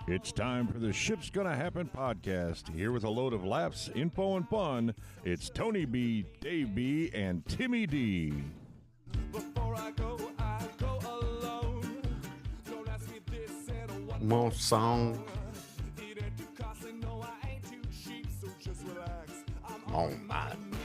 It's time for the Ship's Gonna Happen podcast. Here with a load of laughs, info, and fun, it's Tony B, Dave B, and Timmy D. Before I go alone. Don't ask me this and one More song. It ain't too costly, no, I ain't too cheap, so just relax. I'm Oh, on my man. knees.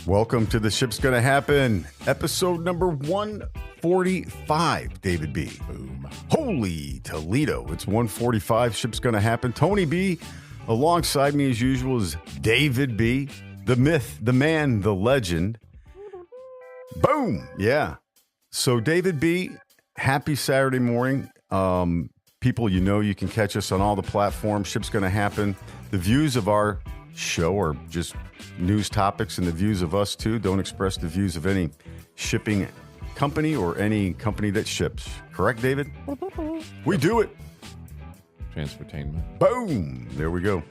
Welcome to the Ship's Gonna Happen, episode number 145. David B. Boom. Holy Toledo. It's 145. Ship's Gonna Happen. Tony B. Alongside me, as usual, is David B. The myth, the man, the legend. Boom. Yeah. So, David B., happy Saturday morning. People, you know, you can catch us on all the platforms. Ship's Gonna Happen. The views of our show are just news topics, and the views of us too don't express the views of any shipping company or any company that ships. Correct, David? We do it. Transportainment. Boom. There we go.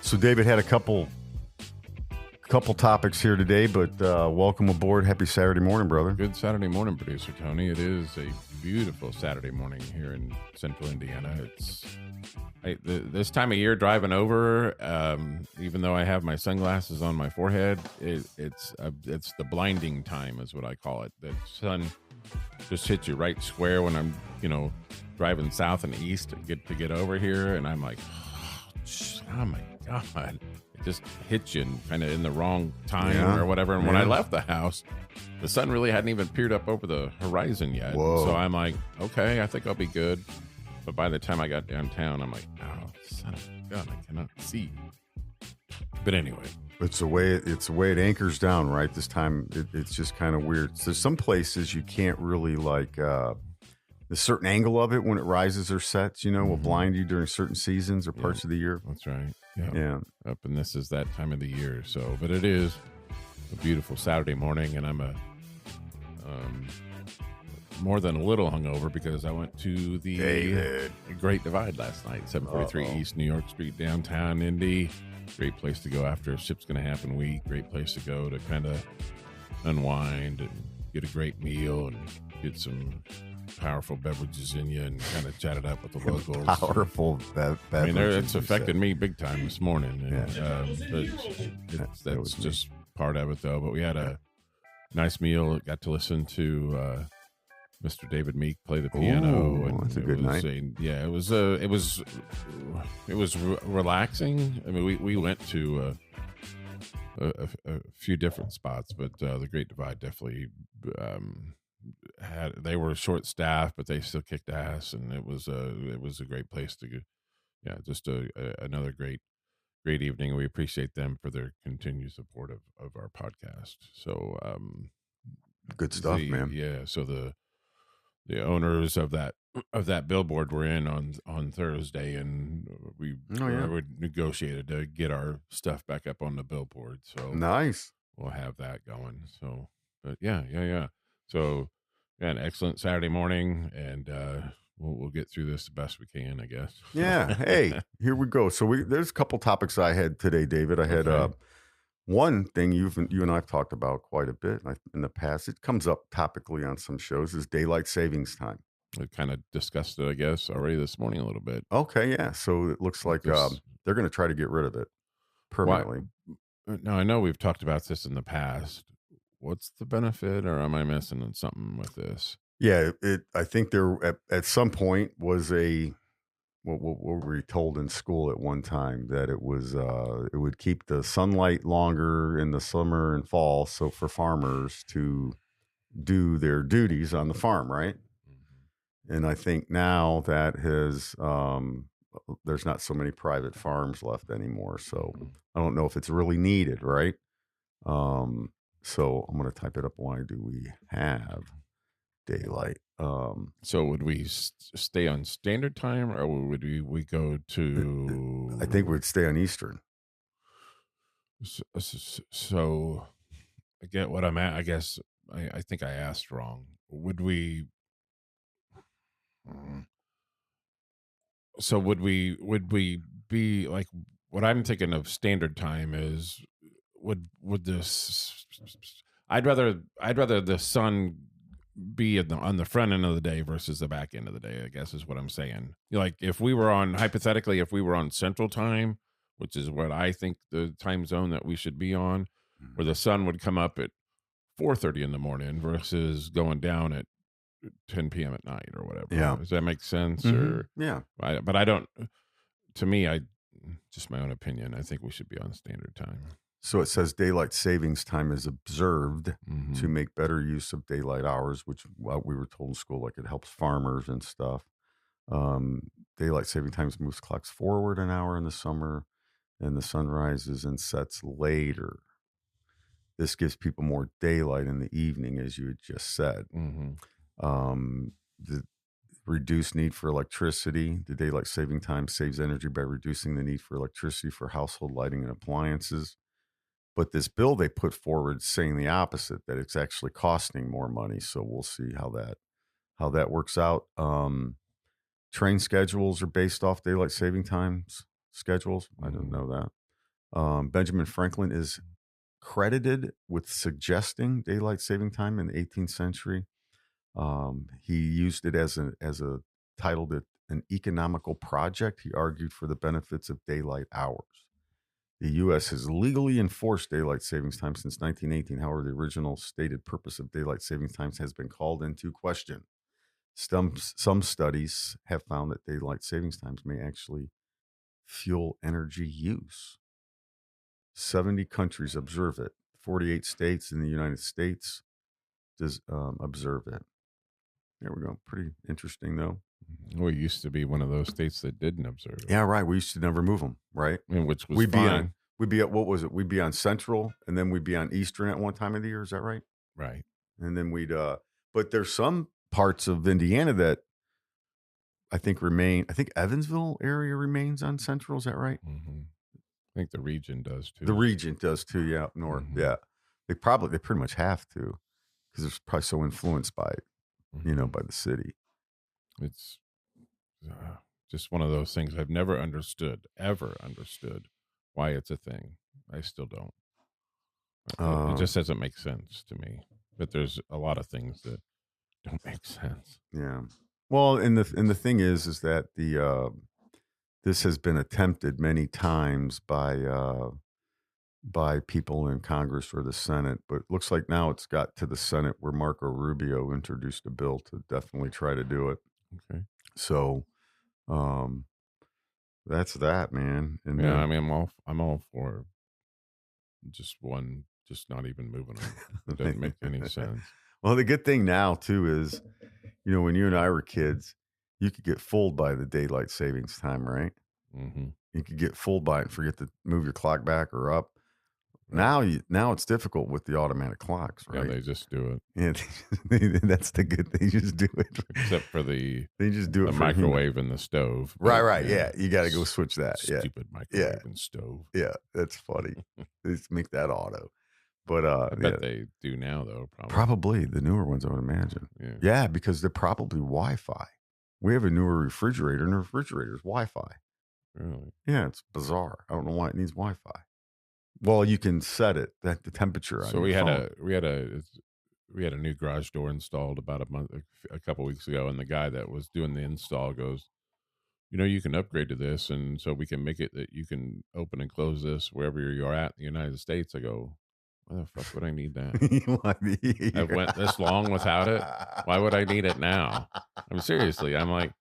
So David had a couple topics here today, but welcome aboard. Happy Saturday morning, brother. Good Saturday morning, producer Tony. It is a beautiful Saturday morning here in central Indiana. It's this time of year driving over, even though I have my sunglasses on my forehead, it's the blinding time is what I call it. The sun just hits you right square when I'm, driving south and east to get over here. And I'm like, oh my God. It just hits you kind of in the wrong time or whatever. And when I left the house, the sun really hadn't even peered up over the horizon yet. Whoa. So I'm like, okay, I think I'll be good. But by the time I got downtown, I'm like, oh, son of a gun, I cannot see. But anyway. It's the way it anchors down, right? This time it's just kind of weird. So some places you can't really the certain angle of it when it rises or sets, will blind you during certain seasons or parts of the year. That's right. Yeah. Up and this is that time of the year. So, but it is a beautiful Saturday morning, and I'm more than a little hungover because I went to the Great Divide last night, 743 East New York Street, downtown Indy. Great place to go after Ship's Gonna Happen week. Great place to go to kind of unwind and get a great meal and get some powerful beverages in you and kind of chat it up with the locals. Powerful beverages. It's affected me big time this morning. And, that's me. just part of it, though. But we had a nice meal. Got to listen to Mr. David Meek play the piano. Ooh, and that's a good night. It was relaxing. I mean, we went to a few different spots, but the Great Divide definitely they were short staffed, but they still kicked ass, and it was a great place to go. Yeah, just another great evening. We appreciate them for their continued support of our podcast. So Good stuff, man. Yeah, so the owners of that billboard were in on Thursday, and we negotiated to get our stuff back up on the billboard. So Nice. we'll have that going. So, but yeah. So, an excellent Saturday morning, and we'll get through this the best we can, I guess. Yeah. Hey, here we go. So there's a couple topics I had today, David. I had Okay. one thing you and I've talked about quite a bit in the past. It comes up topically on some shows is daylight savings time. We kind of discussed it, I guess, already this morning a little bit. Okay, yeah. So it looks like This- they're going to try to get rid of it permanently. Now, I know we've talked about this in the past. What's the benefit, or am I missing something with this? Yeah, I think there at some point was what were we told in school at one time that it was it would keep the sunlight longer in the summer and fall, so for farmers to do their duties on the farm, right? And I think now that has there's not so many private farms left anymore, so I don't know if it's really needed, right? So I'm going to type it up. Why do we have daylight? So would we stay on standard time, or would we go to? I think we'd stay on Eastern. So I get what I'm at. I guess I think I asked wrong. Would we? mm, So would we be like what I'm thinking of standard time is would this I'd rather the sun be on the front end of the day versus the back end of the day, I guess is what I'm saying. Like if we were on hypothetically if we were on central time, which is what I think the time zone that we should be on, where the sun would come up at 4:30 in the morning versus going down at 10 p.m. at night or whatever. Yeah. Does that make sense? Mhm. Or Yeah. but I don't. To me, I just my own opinion. I think we should be on standard time. So it says daylight savings time is observed Mhm. to make better use of daylight hours, which we were told in school, like it helps farmers and stuff. Daylight saving times moves clocks forward an hour in the summer, and the sun rises and sets later. This gives people more daylight in the evening, as you had just said. Mhm. The reduced need for electricity. The daylight saving time saves energy by reducing the need for electricity for household lighting and appliances. But this bill they put forward saying the opposite, that it's actually costing more money. So we'll see how that works out. Train schedules are based off daylight saving times schedules. I didn't know that. Benjamin Franklin is credited with suggesting daylight saving time in the 18th century. He used it as a titled it an economical project. He argued for the benefits of daylight hours. The U.S. has legally enforced daylight savings time since 1918. However, the original stated purpose of daylight savings times has been called into question. Some studies have found that daylight savings times may actually fuel energy use. 70 countries observe it. 48 states in the United States observe it. There we go. Pretty interesting, though. We used to be one of those states that didn't observe it. Yeah, right. We used to never move them, right? I mean, which was We'd fine. be at what was it? We'd be on Central, and then we'd be on Eastern at one time of the year. Is that right? Right. And then but there's some parts of Indiana that I think remain. I think Evansville area remains on Central. Is that right? Mm-hmm. I think the region does too. The region does too. Yeah, up north. Mm-hmm. Yeah, they pretty much have to, because it's probably so influenced by, by the city. It's just one of those things I've never ever understood why it's a thing. I still don't. It just doesn't make sense to me. But there's a lot of things that don't make sense. Yeah. Well, and the thing is that this has been attempted many times by people in Congress or the Senate, but it looks like now it's got to the Senate where Marco Rubio introduced a bill to definitely try to do it. Okay. So, that's that, man. And yeah, I mean, I'm all for just not even moving on. It doesn't make any sense. Well, the good thing now too is, when you and I were kids, you could get fooled by the daylight savings time, right? Mm-hmm. You could get fooled by it and forget to move your clock back or up. Right. Now it's difficult with the automatic clocks, right? Yeah, they just do it. Yeah, that's the good thing. Just do it, except for they just do it the for microwave and the stove. Right. Yeah, you got to go switch that. Stupid microwave and stove. Yeah, that's funny. Just make that auto. But I bet they do now, though. Probably the newer ones, I would imagine. Yeah, because they're probably Wi-Fi. We have a newer refrigerator, and the refrigerator is Wi-Fi. Really? Yeah, it's bizarre. I don't know why it needs Wi-Fi. Well, you can set it at the temperature. So we had a new garage door installed about a couple weeks ago, and the guy that was doing the install goes, you can upgrade to this, and so we can make it that you can open and close this wherever you're at in the United States. I go, why the fuck would I need that? I went this long without it. Why would I need it now? Seriously, I'm like,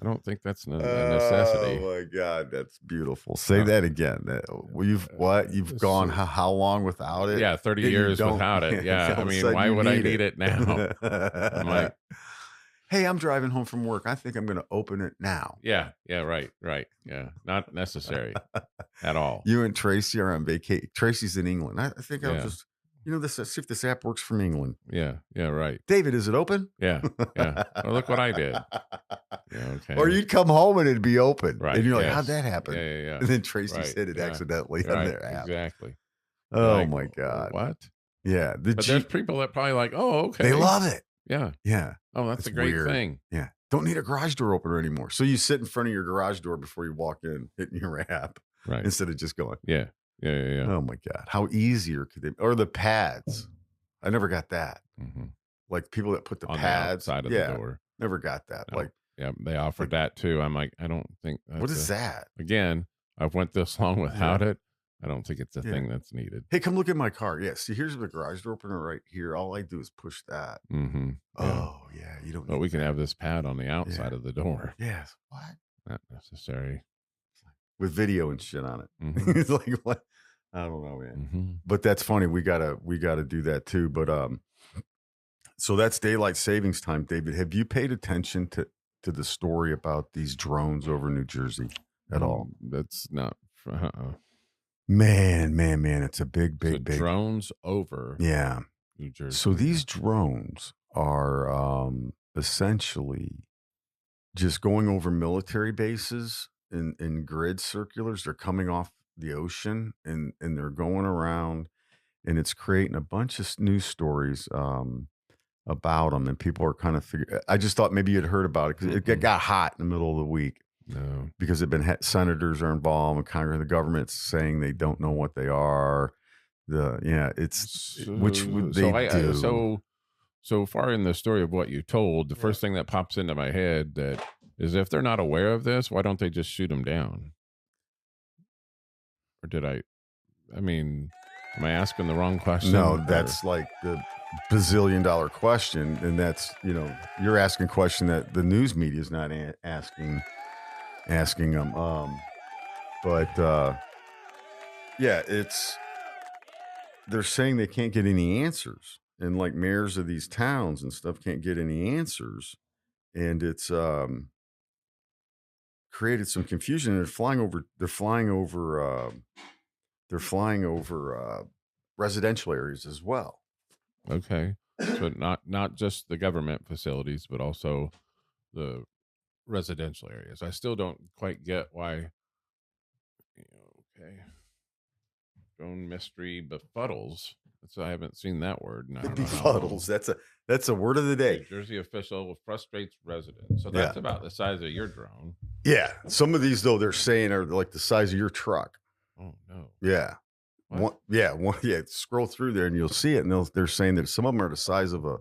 I don't think that's a necessity. Oh my God, that's beautiful. Say that again. You've gone how long without it? Yeah, 30 years without it. Yeah, I mean, why would I need it now? I'm like, hey, I'm driving home from work. I think I'm going to open it now. Yeah, right. Yeah, not necessary at all. You and Tracy are on vacation. Tracy's in England. I think I'll just, see if this app works from England. Yeah, right. David, is it open? Yeah. Well, look what I did. Yeah, okay. Or you'd come home and it'd be open. Right. And you're like, how'd that happen? Yeah. And then Tracy said it accidentally on their app. Exactly. Oh like, my God. what? Yeah. But there's people that probably like, oh, okay. They love it. Yeah. Yeah. Oh, that's It's a great weird. thing. Yeah. Don't need a garage door opener anymore. So you sit in front of your garage door before you walk in, hitting your app Right. instead of just going. Yeah. Yeah. Oh my God. How easier could they, or the pads. I never got that. Mm-hmm. Like people that put the On pads. the outside of the door. Never got that. No. Like, yeah, they offered that too. I'm like, I don't think that's what is that? Again, I've went this long without it. I don't think it's a thing that's needed. Hey, come look at my car. Yeah, see, here's the garage door opener right here. All I do is push that. Mm-hmm. Oh, yeah, you don't. But we can have this pad on the outside of the door. Yes. What? Not necessary. With video and shit on it. Mm-hmm. It's like what? I don't know, man. Mm-hmm. But that's funny. We gotta do that too. But so that's daylight savings time, David. Have you paid attention to the story about these drones over New Jersey at all? That's not. Man, it's a big. Drones over. Yeah. New Jersey. So these drones are essentially just going over military bases in grid circulars. They're coming off the ocean and they're going around, and it's creating a bunch of news stories about them, and people are kind of figuring. I just thought maybe you'd heard about it because it got hot in the middle of the week. No, because senators are involved, and Congress, the government's saying they don't know what they are. Which would they do? So far in the story of what you told, the first thing that pops into my head that is, if they're not aware of this, why don't they just shoot them down? Or did I mean, am I asking the wrong question? No, that's like the bazillion-dollar question, and that's you're asking a question that the news media is not asking them. They're saying they can't get any answers, and like mayors of these towns and stuff can't get any answers, and it's created some confusion. They're flying over residential areas as well. Okay, so not just the government facilities, but also the residential areas. I still don't quite get why. Okay, drone mystery befuddles. So I haven't seen that word. Befuddles. That's a word of the day. New Jersey official frustrates residents. So that's about the size of your drone. Yeah, some of these though they're saying are like the size of your truck. Oh no. Yeah. Scroll through there and you'll see it, and they're saying that some of them are the size of a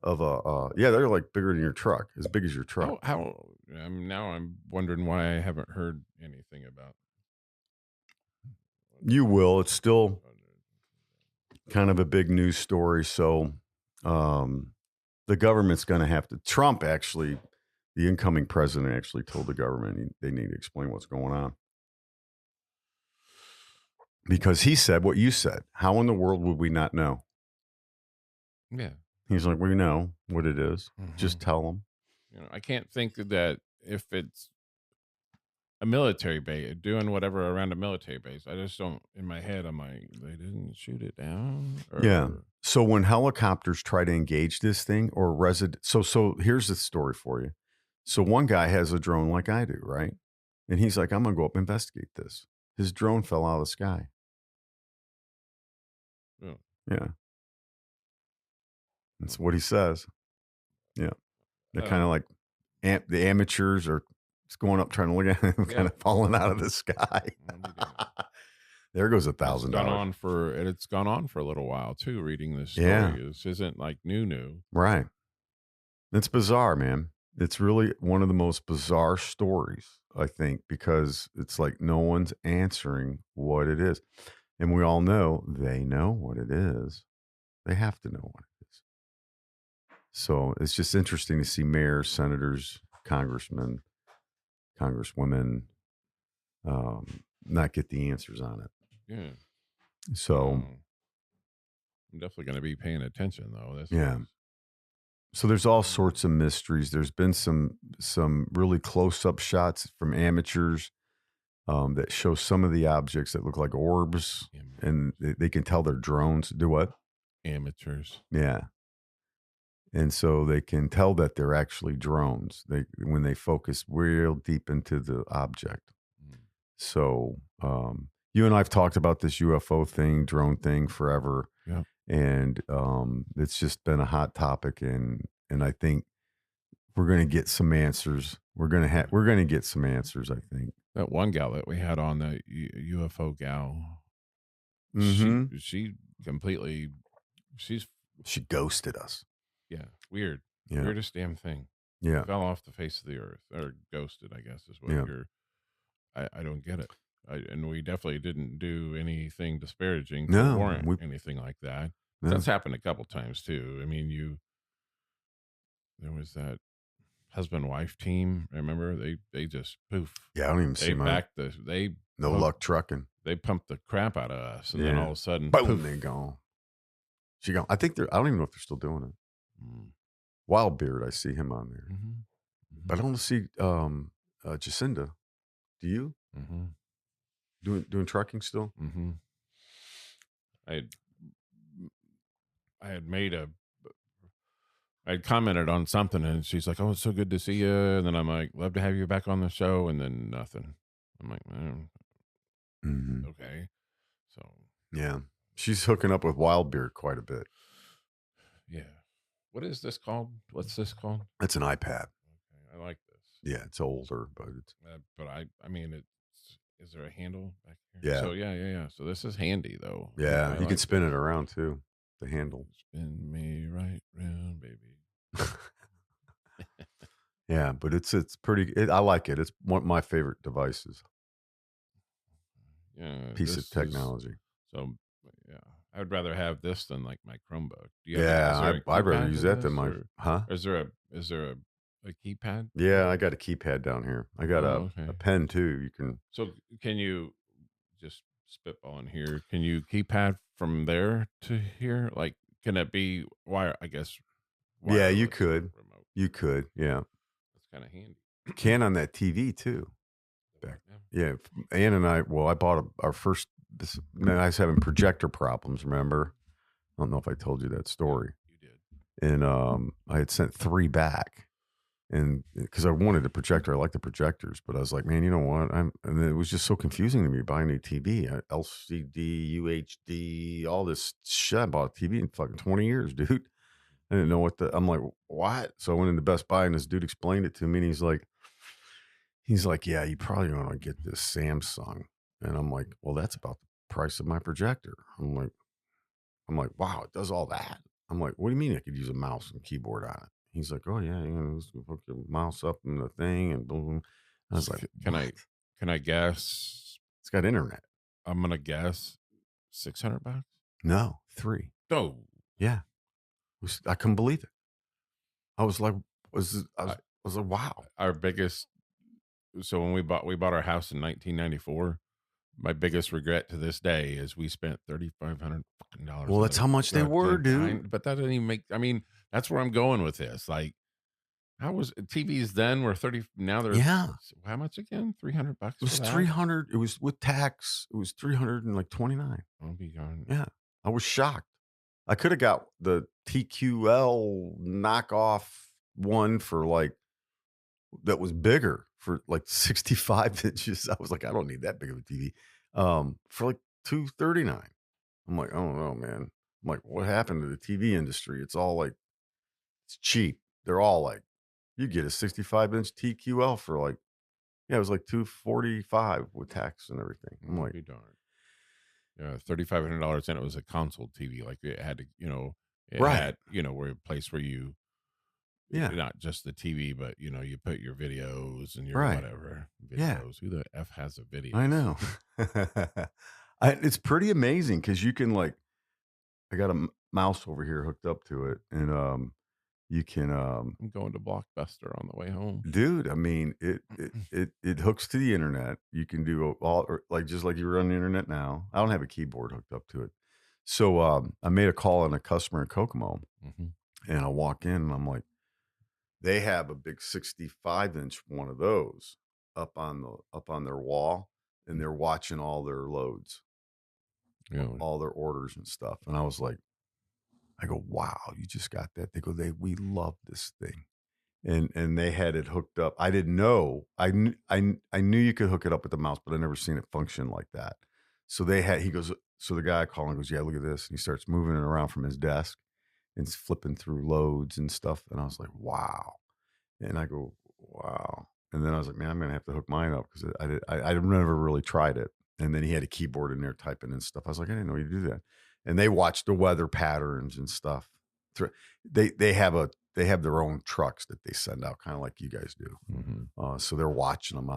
they're like bigger than your truck, as big as your truck. Now I'm wondering why I haven't heard anything about. You will. It's still kind of a big news story. So the government's going to have to. Trump actually, the incoming president actually told the government they need to explain what's going on. Because he said what you said. How in the world would we not know? Yeah. He's like, we know what it is. Mm-hmm. Just tell them. I can't think that if it's a military base, doing whatever around a military base, I just don't, in my head, I'm like, they didn't shoot it down? Yeah. So when helicopters try to engage this thing or so here's the story for you. So one guy has a drone like I do, right? And he's like, I'm going to go up and investigate this. His drone fell out of the sky. Yeah. That's what he says. Yeah. They're kind of like the amateurs are going up trying to look at him, kind of falling out of the sky. There goes $1,000. It's gone on for a little while too. Reading this story, this isn't like new. Right. It's bizarre, man. It's really one of the most bizarre stories, I think, because it's like no one's answering what it is. And we all know they know what it is. They have to know what it is. So it's just interesting to see mayors, senators, congressmen, congresswomen not get the answers on it. Yeah. So I'm definitely going to be paying attention, though. So there's all sorts of mysteries. There's been some really close-up shots from amateurs that show some of the objects that look like orbs, and they can tell they're drones. Do what? Amateurs. Yeah. And so they can tell that they're actually drones when they focus real deep into the object. So You and I've talked about this UFO thing, drone thing forever. Yeah. And it's just been a hot topic, and I think we're going to get some answers. We're going to get some answers, I think. That one gal that we had on, the UFO gal, Mhm. she completely, She ghosted us. yeah, weird. Yeah. Weirdest damn thing. Yeah. Fell off the face of the earth, or ghosted, I guess is what Yeah. I don't get it. And we definitely didn't do anything disparaging to No, warrant anything like that. No. That's happened a couple times too. I mean, there was that husband-wife team. Remember, they just poof. Yeah, I don't even They see my backed no luck trucking. They pumped the crap out of us, and then Yeah. all of a sudden, Boom, poof. they gone. She gone. I think I don't even know if they're still doing it. Mm. Wildbeard, I see him on there, Mhm. but I don't see Jacinda. Do you Mhm. doing trucking still? Mhm. I had made I had commented on something, and she's like, "Oh, it's so good to see you." And then I'm like, "Love to have you back on the show." And then nothing. I'm like, okay. So Yeah, she's hooking up with Wildbeard quite a bit. yeah, what is this called? What's this called? It's an iPad. Okay, I like this. Yeah, it's older, but it's But I mean, is there a handle back here? Yeah. So yeah. So this is handy though. yeah. I You like can spin this. it around too. The handle. Spin me right round, baby. Yeah, but it's pretty. I like it. It's one of my favorite devices. Yeah, Piece this of technology. So yeah, I would rather have this than like my Chromebook. Do you Yeah, is there a I'd rather keypad use to that than this, my or is there a keypad? Yeah, I got a keypad down here. I got Oh, a okay. pen too. You can. So can you just spitballing here? Can you keypad from there to here? Like, can it be wire? I guess. Yeah, you wireless or could. remote. You could. Yeah, That's kind of handy. can on that TV too. Back. Yeah, Ann and I. Well, I bought our first. I was having projector problems. Remember? I don't know if I told you that story. You did. And I had sent 3 back, and because I wanted a projector, I like the projectors, but I was like, man, you know what? And it was just so confusing to me buying a new TV, LCD, UHD, all this shit. I bought a TV in fucking 20 years, dude. I didn't know I'm like, what? So I went into Best Buy, and this dude explained it to me, and he's like, yeah, you probably want to get this Samsung. And I'm like, well, that's about the price of my projector. I'm like, wow, it does all that. I'm like, what do you mean I could use a mouse and keyboard on it? He's like, oh yeah, just hook your mouse up in the thing and boom. I was like, Can what? I guess? It's got internet. I'm gonna guess $600. No, 3. Oh, Yeah, I couldn't believe it. I was like, I was like, wow. our biggest. So when we bought our house in 1994, my biggest regret to this day is we spent $3,500 dollars. Well, that's how much they were, dude. But that doesn't even make. I mean, that's where I'm going with this. Like, how was TVs then were 30? Now they're How much again? $300. It was 300. It was with tax. It was 329. I'll be gone. Yeah, I was shocked. I could have got the TQL knockoff one for that was bigger for 65 inches. I was like, I don't need that big of a TV. For $239. I'm like, oh no, man. I'm like, what happened to the TV industry? It's all it's cheap. They're all you get a 65-inch TQL for it was $245 with tax and everything. I'm like, be darned. Yeah, $3,500, and it was a console TV. Like it had to, it Right. had, where a place where you, yeah, not just the TV, but you put your videos and your Right. whatever videos. Yeah. Who the F has a video? I know. It's pretty amazing because you can I got a mouse over here hooked up to it, and you can I'm going to Blockbuster on the way home. dude, I mean it hooks to the internet. You can do all just like you're on the internet now. I don't have a keyboard hooked up to it. So I made a call on a customer in Kokomo, and I walk in and I'm like, they have a big 65-inch one of those up on their wall, and they're watching all their loads, all their orders and stuff. And I was like, I go, wow, you just got that. They go, we love this thing. And they had it hooked up. I didn't know. I knew you could hook it up with the mouse, but I never seen it function like that. So he goes, so the guy calling goes, yeah, look at this. And he starts moving it around from his desk and he's flipping through loads and stuff. And I was like, wow. And I go, wow. And then I was like, man, I'm going to have to hook mine up because I've never really tried it. And then he had a keyboard in there typing and stuff. I was like, I didn't know you do that. And they watch the weather patterns and stuff. They have their own trucks that they send out, kind of like you guys do. Mm-hmm. So they're watching them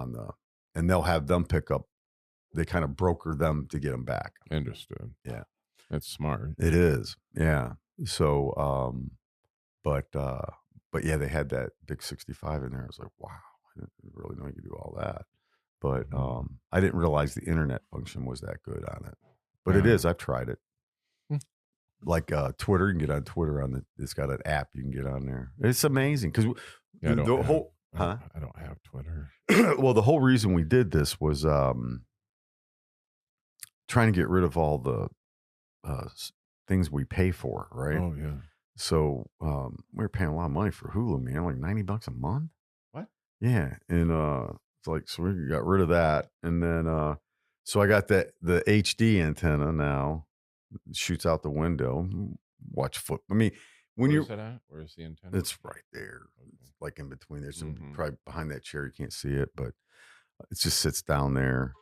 and they'll have them pick up. They kind of broker them to get them back. Understood. Yeah. That's smart. It is. Yeah. So, but yeah, they had that big 65 in there. I was like, wow, I didn't really know you could do all that. But I didn't realize the internet function was that good on it. But it is. I've tried it. Like Twitter, you can get on Twitter it's got an app you can get on there. It's amazing because I don't huh? I don't have Twitter. Well, the whole reason we did this was trying to get rid of all the things we pay for, right? Oh yeah. So we were paying a lot of money for Hulu, man, like $90 a month. What? Yeah, and it's like so we got rid of that, and then so I got the HD antenna now. It shoots out the window. Watch foot. I mean, Where's that at? Where's the antenna? It's right there. Okay. It's like in between. There's Mhm. probably behind that chair. You can't see it, but it just sits down there.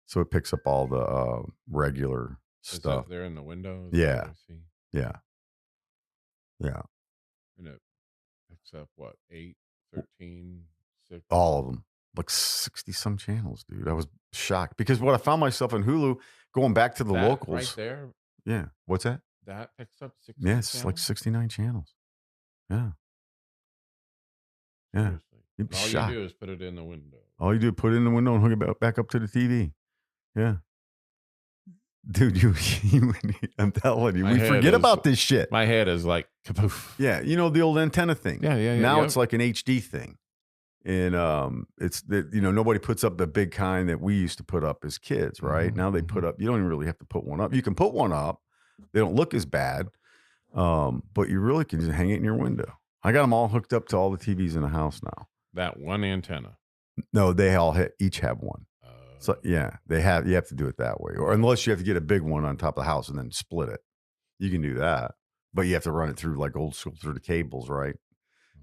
So it picks up all the regular Is stuff. that there in the window? Is Yeah. that what I see? Yeah. Yeah. And it picks up what, 8, 13, 6? All of them. Like 60 some channels, dude. I was shocked because what I found myself in Hulu going back to the That locals. right there, Yeah. What's that? that picks up 60 Yeah, it's like channels? 69 channels. Yeah. Yeah. Seriously. You'd be All shocked. you do is put it in the window. All you do is put it in the window and hook it back up to the TV. Yeah. Dude, I'm telling you, My we head forget is- about this shit. My head is like kapoof. Yeah, you know the old antenna thing. Yeah. Now yep. it's like an HD thing, and it's that nobody puts up the big kind that we used to put up as kids, right? Mhm, Now they put up. You don't even really have to put one up. You can put one up. They don't look as bad, but you really can just hang it in your window. I got them all hooked up to all the TVs in the house now. that one antenna. No, they all each have one. So yeah, you have to do it that way, or unless you have to get a big one on top of the house and then split it, you can do that. But you have to run it through like old school through the cables, right?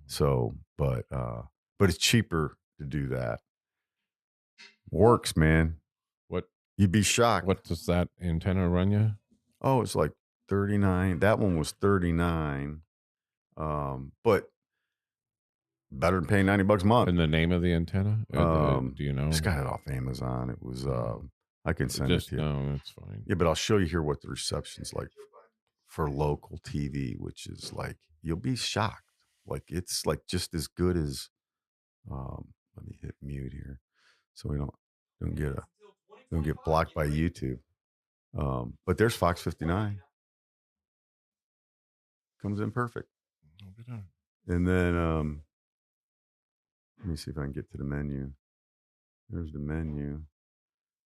So, but it's cheaper to do that. Works, man. What You'd be shocked. what does that antenna run you? Oh, it's like 39. That one was 39. But better than paying $90 a month. And the name of the antenna? Do you know? Just got it off Amazon. It was I can send it to you. No, that's fine. Yeah, but I'll show you here what the reception's like for local TV, which is like you'll be shocked. Like it's like just as good as let me hit mute here so we don't get blocked by YouTube. But there's Fox 59. Comes in perfect. Oh, good on. And then let me see if I can get to the menu. There's the menu.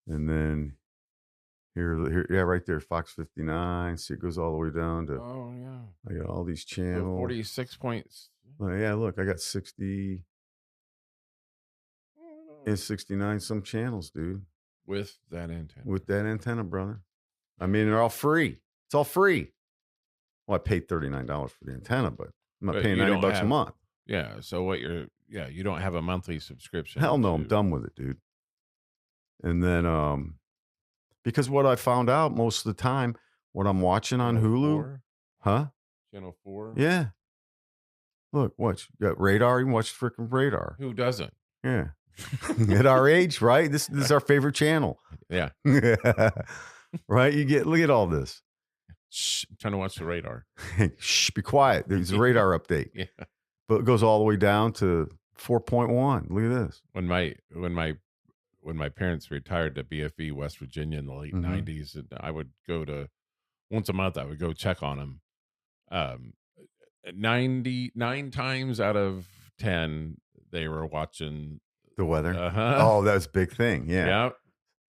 And then here, yeah, right there, Fox 59. See, it goes all the way down to. Oh yeah. I got all these So channels. 46 points. Oh, yeah, look, I got 60 and 69 some channels, dude. With that antenna. With that antenna, brother. I mean, they're all free. It's all free. Well, I paid $39 for the antenna, but I'm not But paying you don't $90 a have- month. Yeah. So you don't have a monthly subscription. Hell no, I'm to- done with it, dude. And then because what I found out most of the time, what I'm watching on Channel Hulu, 4? huh? Channel 4? Yeah. Look, watch. You got Radar. You can watch freaking Radar. Who doesn't? Yeah. At our age, right? This is our favorite channel. Yeah. Right? Look at all this. Shh, I'm trying to watch the radar. Shh, be quiet. There's a radar update. Yeah. But it goes all the way down to 4.1. Look at this. When my parents retired to BFE, West Virginia in the late Mhm. 90s, and I would go to once a month, I would go check on them. 99 times out of 10, they were watching. The weather. Uh-huh. Oh, that's a big thing. Yeah. Yeah.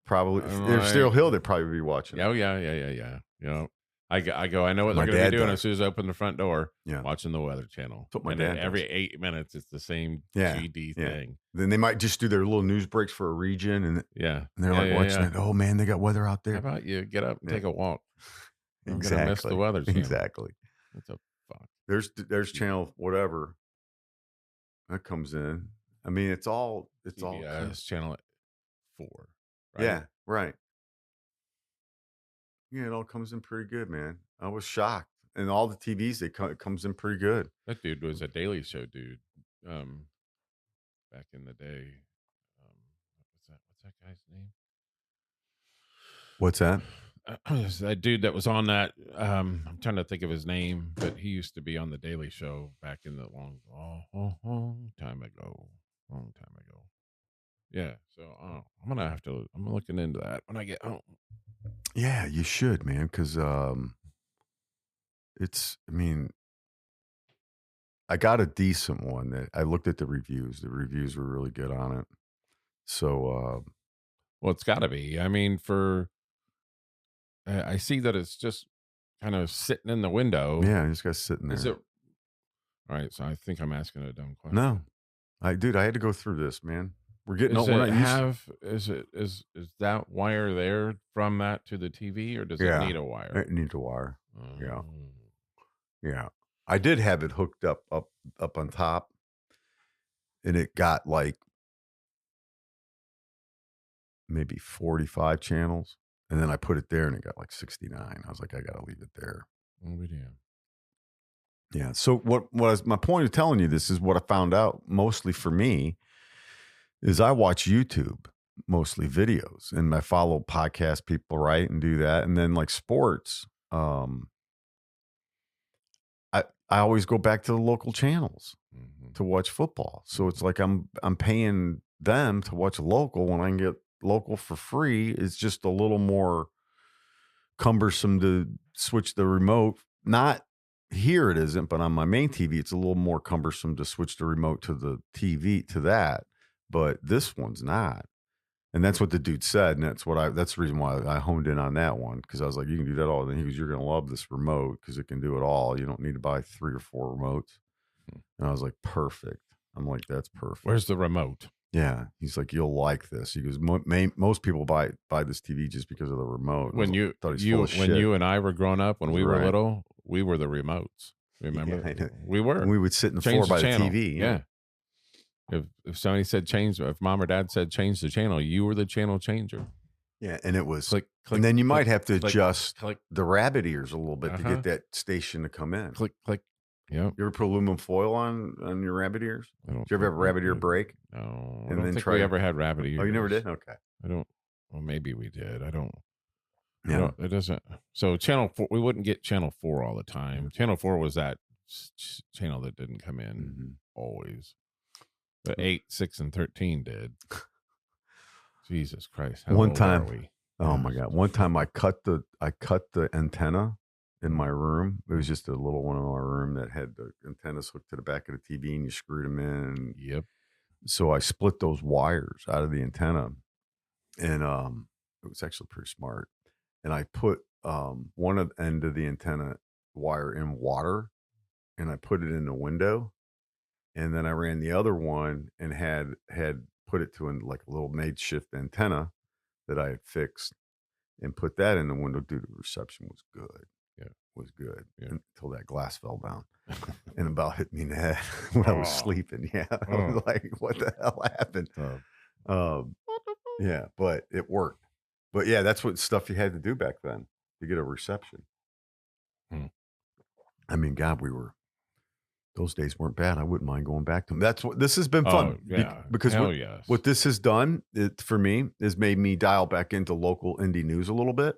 Probably. If I'm they're like- still Hill, they'd probably be watching. Oh, yeah. You know, I go. I know what My they're going to dad be doing does. as soon as I open the front door. Yeah. Watching the Weather Channel. That's what my And dad then every does. 8 minutes, it's the same Yeah, GD yeah. thing. Then they might just do their little news breaks for a region, and Yeah, they're like watching it. Oh man, they got weather out How there. about you get up and take a walk? I'm Exactly. gonna miss the Weather Channel. Exactly. What the fuck? There's channel whatever that comes in. I mean, it's all CBS channel 4. Right? Yeah, right. Yeah, it all comes in pretty good, man. I was shocked, and all the TVs it comes in pretty good. That dude was a Daily Show dude. Back in the day. What's that guy's name? What's that? That dude that was on that. I'm trying to think of his name, but he used to be on the Daily Show back in the long time ago. Long time ago. Yeah. So I'm looking into that when I get home. Yeah, you should, man, because it's. I mean, I got a decent one that I looked at the reviews. The reviews were really good on it. So, Well, it's got to be. I mean, I see that it's just kind of sitting in the window. yeah, this guy's sitting there. Is it? All right. So I think I'm asking a dumb question. No, I had to go through this, man. We're getting Does old. it have? Is that wire there from that to the TV, or does it need a wire? It needs a wire. Yeah. Oh. Yeah. I did have it hooked up on top, and it got like maybe 45 channels, and then I put it there and it got like 69. I was like, I gotta leave it there. Oh, we do. Yeah. So what was my point of telling you this is what I found out mostly for me is I watch YouTube, mostly videos, and I follow podcast people, right, and do that, and then like sports. I always go back to the local channels to watch football. So it's like I'm paying them to watch local when I can get local for free. It's just a little more cumbersome to switch the remote. Not here it isn't, but on my main TV, it's a little more cumbersome to switch the remote to the TV to that. But this one's not. And that's what the dude said. And that's the reason why I honed in on that one. Cause I was like, you can do that all. Then he goes, you're going to love this remote because it can do it all. You don't need to buy 3 or 4 remotes. And I was like, perfect. I'm like, that's perfect. Where's the remote? Yeah. He's like, you'll like this. He goes, most people buy this TV just because of the remote. When you and I were growing up, when we were little, we were the remotes. Remember? Yeah, we were. And we would sit in the Change floor by the channel. TV. Yeah. If somebody said change, if mom or dad said change the channel, you were the channel changer. Yeah. And it was Click, click. and then you might click, have to click, adjust click. the rabbit ears a little bit to get that station to come in. Click, click. Yep. You ever put aluminum foil on your rabbit ears? Did you ever have a rabbit ear break? No. And I don't then think try we to- ever had rabbit ears. Oh, you never did? Okay. I don't. Well, maybe we did. I don't. Yeah. It doesn't. So channel 4, we wouldn't get channel 4 all the time. Channel 4 was that channel that didn't come in always. But 8, 6, and 13 did. Jesus Christ! How One old time- are we? Oh my God. One time I cut the antenna in my room. It was just a little one in my room that had the antennas hooked to the back of the TV and you screwed them in. Yep. So I split those wires out of the antenna and it was actually pretty smart. And I put one end of the antenna wire in water and I put it in the window. And then I ran the other one and had put it to like a little makeshift antenna that I had fixed and put that in the window. Dude, the reception was good. Yeah. Was good Yeah. until that glass fell down and about hit me in the head when I was sleeping. Yeah. I was like, what the hell happened? Yeah, but it worked. But yeah, that's what stuff you had to do back then to get a reception. I mean, God, those days weren't bad. I wouldn't mind going back to them. That's what this has been fun. Because what this has done for me is made me dial back into local indie news a little bit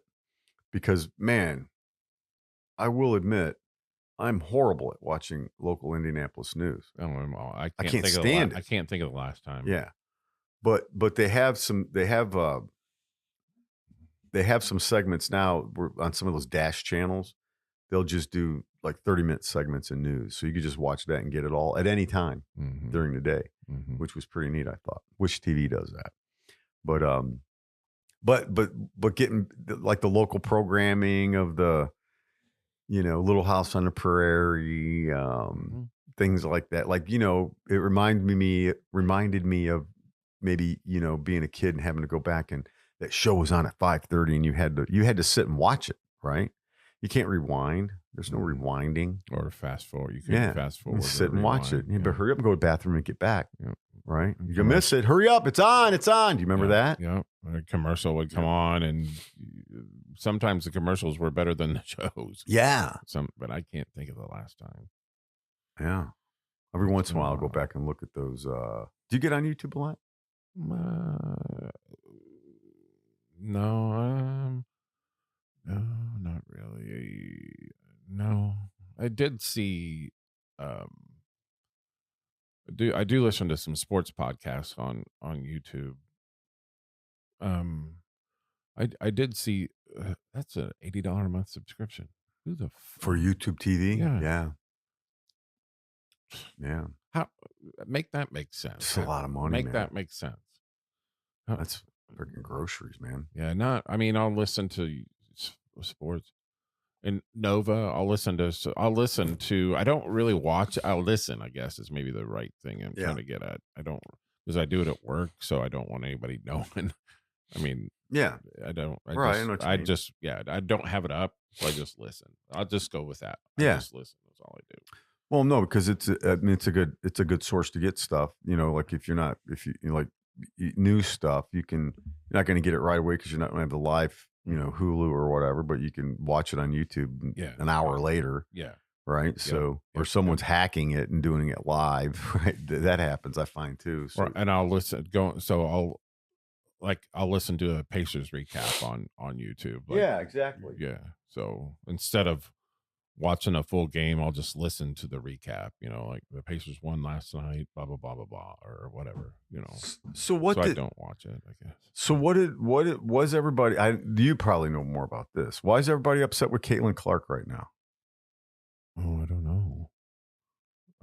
because, man, I will admit I'm horrible at watching local Indianapolis news. I can't stand it. I can't think of the last time. Yeah. But they have some segments now on some of those dash channels. They'll just do like 30-minute segments in news. So you could just watch that and get it all at any time during the day, which was pretty neat, I thought. Wish TV does that. But getting like the local programming of the Little House on the Prairie, things like that. Like, it reminded me of maybe, being a kid and having to go back, and that show was on at 5:30 and you had to sit and watch it, right? You can't rewind. There's no rewinding. Or fast forward. You can Yeah. fast You forward. sit and watch it. You better hurry up and go to the bathroom and get back. Yeah. Right? You can miss it. Hurry up. It's on. It's on. Do you remember that? Yeah. A commercial would come on, and sometimes the commercials were better than the shows. Yeah. But I can't think of the last time. Yeah. Every once in a while, I'll go back and look at those. Do you get on YouTube a lot? No, not really. No, I did see. I do listen to some sports podcasts on YouTube. I did see that's a $80 a month subscription. Who the For YouTube TV? Yeah. Yeah. How make that make sense? It's a lot of money. Make man. that make sense. That's freaking groceries, man. Yeah, I'll listen to sports and Nova. I'll listen to. I don't really watch. I'll listen, I guess, is maybe the right thing I'm trying to get at. I don't, because I do it at work, so I don't want anybody knowing. I mean, yeah, I don't. Right, I know what you mean. I don't have it up, so I just listen. I'll just go with that. I Yeah. just listen. That's all I do. Well, no, because it's a good source to get stuff. Like if you like news stuff, you're not going to get it right away because you're not going to have the live, Hulu or whatever, but you can watch it on YouTube an hour later. Yeah. Right. Yep. So, or someone's hacking it and doing it live. Right. That happens, I find too. So. And I'll listen. I'll listen to a Pacers recap on YouTube. Yeah, exactly. Yeah. So instead of watching a full game, I'll just listen to the recap. Like the Pacers won last night, blah blah blah blah blah, or whatever. So I don't watch it, I guess. So what was everybody? You probably know more about this. Why is everybody upset with Caitlin Clark right now? Oh, I don't know.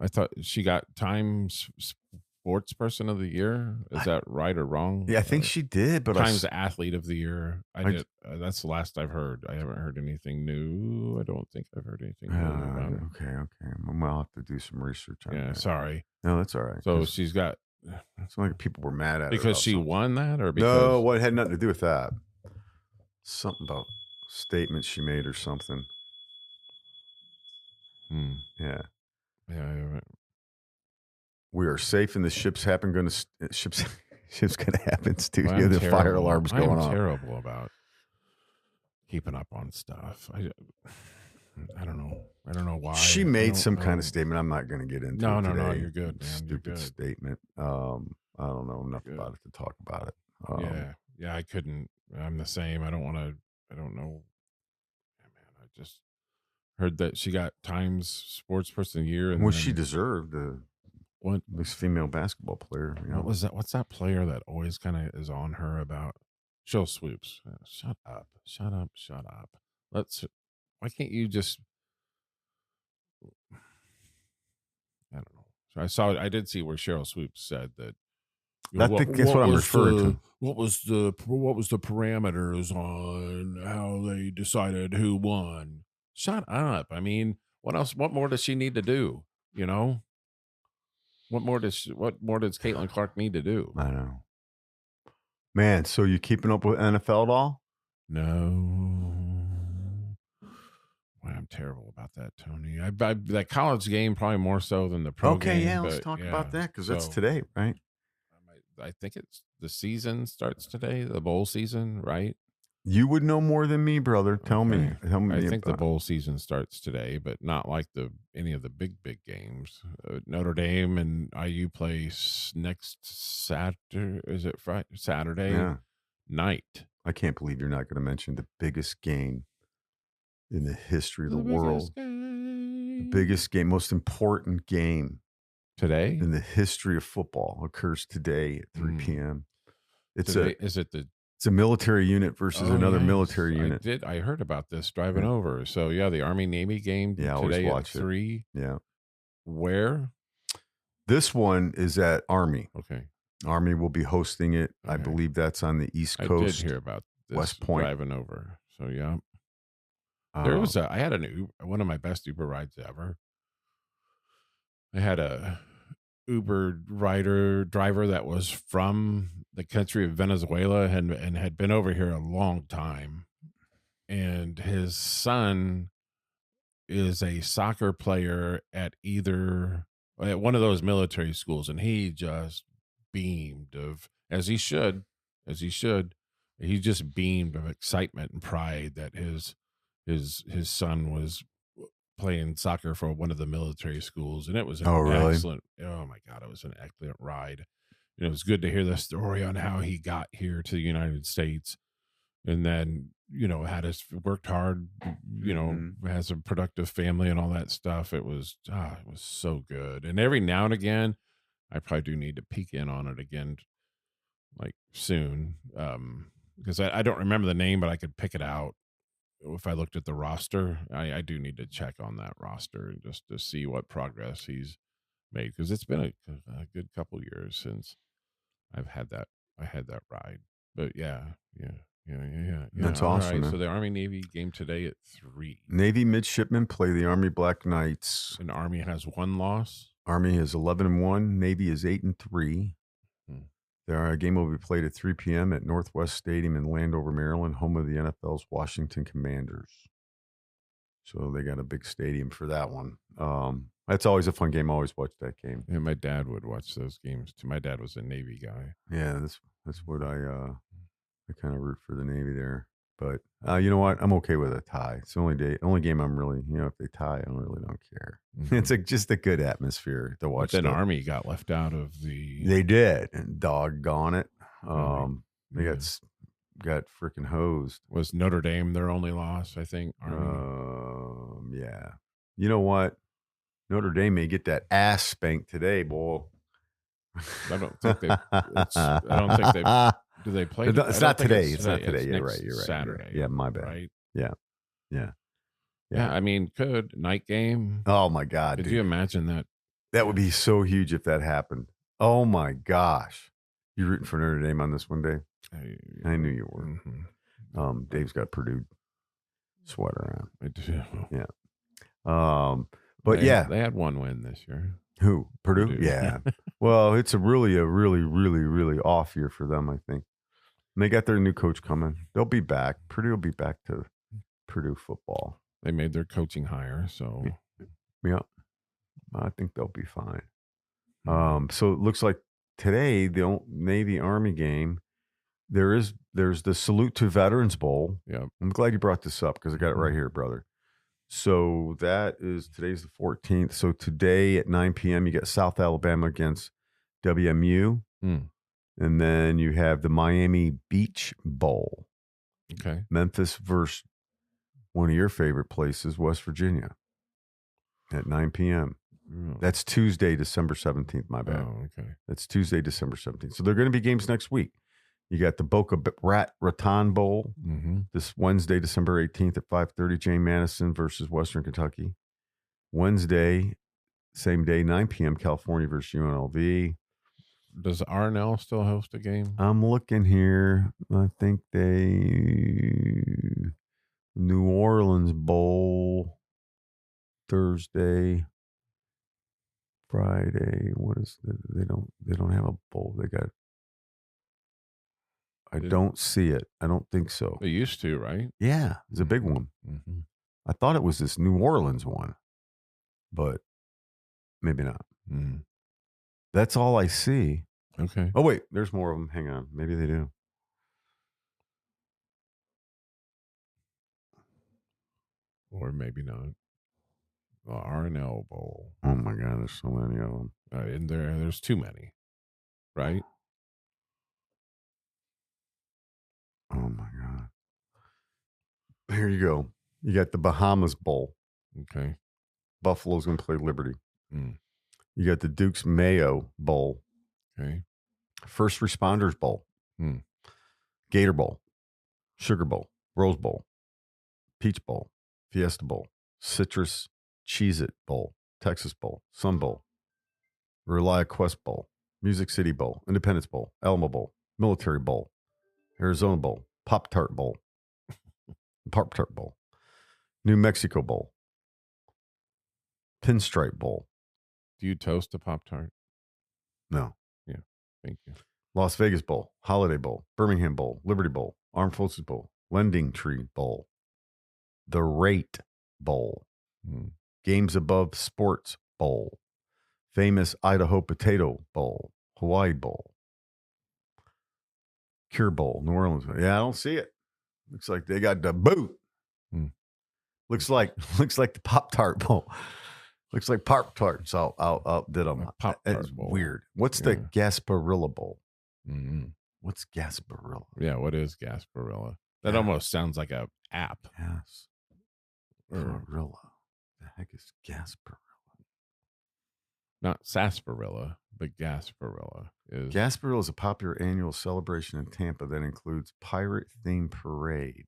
I thought she got Times Sports Person of the Year. Is that right or wrong? Yeah, I think she did, but Times Athlete of the Year. That's the last I've heard. I haven't heard anything new. I don't think I've heard anything new about it. Okay. I'll have to do some research on that. Sorry. No, that's all right. So she's got. It's like people were mad at her because she won that, or because no, it had nothing to do with that. Something about statements she made or something. Yeah. We are safe in the Ships Happen studio. Well, the fire alarm's going off. I'm terrible about keeping up on stuff. I don't know. I don't know why. She made some kind of statement. I'm not going to get into it today. No. You're good, man. Stupid statement. I don't know enough about it to talk about it. Yeah. I couldn't. I'm the same. I don't want to. I don't know. Yeah, man. I just heard that she got Times Sports Person of the Year, and she deserved this female basketball player. What was that? What's that player that always kind of is on her about? Sheryl Swoops. Shut up. Why can't you just? I don't know. So I did see where Sheryl Swoops said that. I think that's what I'm referring to. What was the parameters on how they decided who won? Shut up. I mean, what else? What more does she need to do? What more does Caitlin Clark need to do? I know. Man, so you keeping up with NFL at all? No. Boy, I'm terrible about that, Tony. That college game probably more so than the pro game. Okay, yeah, let's talk about that because that's today, right? I think it's the season starts today, the bowl season, right? You would know more than me, brother. Tell me. I think the bowl season starts today, but not like any of the big games. Notre Dame and IU play next Saturday. Is it Friday? Saturday night? I can't believe you're not going to mention the biggest game in the history of the world. The biggest game, most important game today in the history of football occurs today at 3 p.m. It's a military unit versus another military unit. I heard about this driving over. So the Army-Navy game today at 3. Yeah. Where? This one is at Army. Okay. Army will be hosting it. Okay. I believe that's on the East Coast. I did hear about this West Point. Driving over. So, yeah. I had one of my best Uber rides ever. I had a Uber driver that was from the country of Venezuela and had been over here a long time. And his son is a soccer player at one of those military schools, and he just beamed as he should. He just beamed of excitement and pride that his son was playing soccer for one of the military schools, and it was excellent. Oh my God, it was an excellent ride. And it was good to hear the story on how he got here to the United States, and then worked hard, has a productive family and all that stuff. It was so good. And every now and again, I probably do need to peek in on it again, like soon, because I don't remember the name, but I could pick it out if I looked at the roster. I do need to check on that roster just to see what progress he's made, because it's been a good couple years since I had that ride. But yeah. That's All awesome. right. Man. So the Army Navy game today at 3. Navy midshipmen play the Army Black Knights. And Army has 1 loss. Army is 11-1. Navy is 8-3. Their game will be played at 3 p.m. at Northwest Stadium in Landover, Maryland, home of the NFL's Washington Commanders. So they got a big stadium for that one. That's always a fun game. I always watch that game. Yeah, my dad would watch those games too. My dad was a Navy guy. Yeah, that's what I kind of root for the Navy there. But you know what? I'm okay with a tie. It's the only game I'm really, if they tie, I really don't care. Mm-hmm. It's just a good atmosphere to watch. But then Army got left out of the. They did, and doggone it. They got freaking hosed. Was Notre Dame their only loss? I think. Army. Yeah. You know what? Notre Dame may get that ass spanked today, boy. I don't think they. Do they play? It's not today. It's not today. It's You're right. Saturday. Yeah, my bad. Right? Yeah. I mean, night game. Oh my God! Could dude. you imagine that? That would be so huge if that happened. Oh my gosh! You rooting for Notre Dame on this one, Dave? I knew you were. Mm-hmm. Dave's got Purdue sweater on. I do. Yeah. But they had 1 win this year. Who? Purdue? Yeah. Well, it's a really, really off year for them, I think. And they got their new coach coming. They'll be back. Purdue will be back to Purdue football. They made their coaching hire, so yeah, I think they'll be fine. So it looks like today the Navy Army game. There's the Salute to Veterans Bowl. Yeah, I'm glad you brought this up because I got it right here, brother. So today's the 14th. So today at 9 p.m. you got South Alabama against WMU. And then you have the Miami Beach Bowl. Okay. Memphis versus one of your favorite places, West Virginia, at 9 p.m. Oh. That's Tuesday, December 17th. My bad. Oh, okay. That's Tuesday, December 17th. So they're going to be games next week. You got the Boca Raton Bowl this Wednesday, December 18th at 5:30. Jane Madison versus Western Kentucky. Wednesday, same day, 9 p.m. California versus UNLV. Does RNL still host a game? I'm looking here. I think New Orleans Bowl Thursday, Friday. What is they don't have a bowl. They got. I don't see it. I don't think so. They used to, right? Yeah, it's a big one. Mm-hmm. I thought it was this New Orleans one, but maybe not. That's all I see. Okay. Oh, wait. There's more of them. Hang on. Maybe they do. Or maybe not. The RNL Bowl. Oh, my God. There's so many of them. And there's too many, right? Oh, my God. Here you go. You got the Bahamas Bowl. Okay. Buffalo's going to play Liberty. You got the Duke's Mayo Bowl. Okay. First Responders Bowl. Gator Bowl. Sugar Bowl. Rose Bowl. Peach Bowl. Fiesta Bowl. Citrus Cheez-It Bowl. Texas Bowl. Sun Bowl. Relia Quest Bowl. Music City Bowl. Independence Bowl. Alamo Bowl. Military Bowl. Arizona Bowl. Pop-Tart Bowl. Pop-Tart Bowl. New Mexico Bowl. Pinstripe Bowl. Do you toast a Pop-Tart? No. Yeah. Thank you. Las Vegas Bowl. Holiday Bowl. Birmingham Bowl. Liberty Bowl. Armed Forces Bowl. Lending Tree Bowl. The Rate Bowl. Games Above Sports Bowl. Famous Idaho Potato Bowl. Hawaii Bowl. Cure Bowl. New Orleans. Yeah, I don't see it. Looks like they got the boot. Looks like the Pop-Tart Bowl. Looks like Pop-Tarts outdid them. It's weird. What's the Gasparilla Bowl? What's Gasparilla? Yeah, what is Gasparilla? That almost sounds like a app. Yes. Gasparilla. The heck is Gasparilla? Not sarsaparilla, but Gasparilla is. Gasparilla is a popular annual celebration in Tampa that includes pirate-themed parade.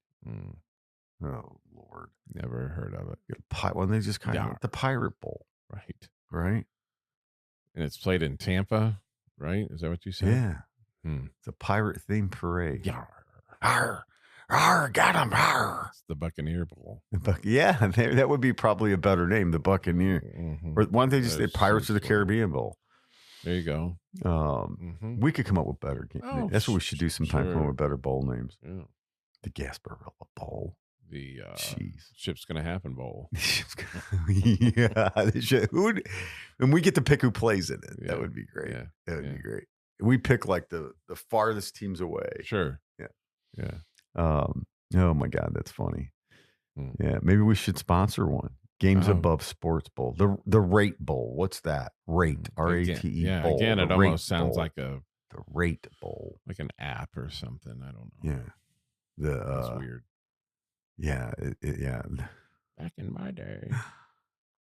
Oh, Lord. Never heard of it. Well, they just kind of the Pirate Bowl. Right. Right? And it's played in Tampa, right? Is that what you said? Yeah. It's a pirate-themed parade. Yarr. Arr, arr, got him, arr. It's the Buccaneer Bowl. Yeah, that would be probably a better name, the Buccaneer. Or why don't they just say Pirates of the Caribbean Bowl? There you go. We could come up with better names. That's what we should do sometime, come up with better bowl names. Yeah. The Gasparilla Bowl. The Ship's Gonna Happen Bowl. Yeah. And we get to pick who plays in it. Yeah. That would be great. Yeah. That would be great. We pick like the farthest teams away. Sure. Yeah. Yeah. Oh my God, that's funny. Yeah. Maybe we should sponsor one. Games Above Sports Bowl. The Rate Bowl. What's that? Rate. RATE yeah, Bowl. Again, it almost sounds Bowl. like The Rate Bowl. like an app or something. I don't know. Yeah. That's weird. Yeah. Yeah. Back in my day.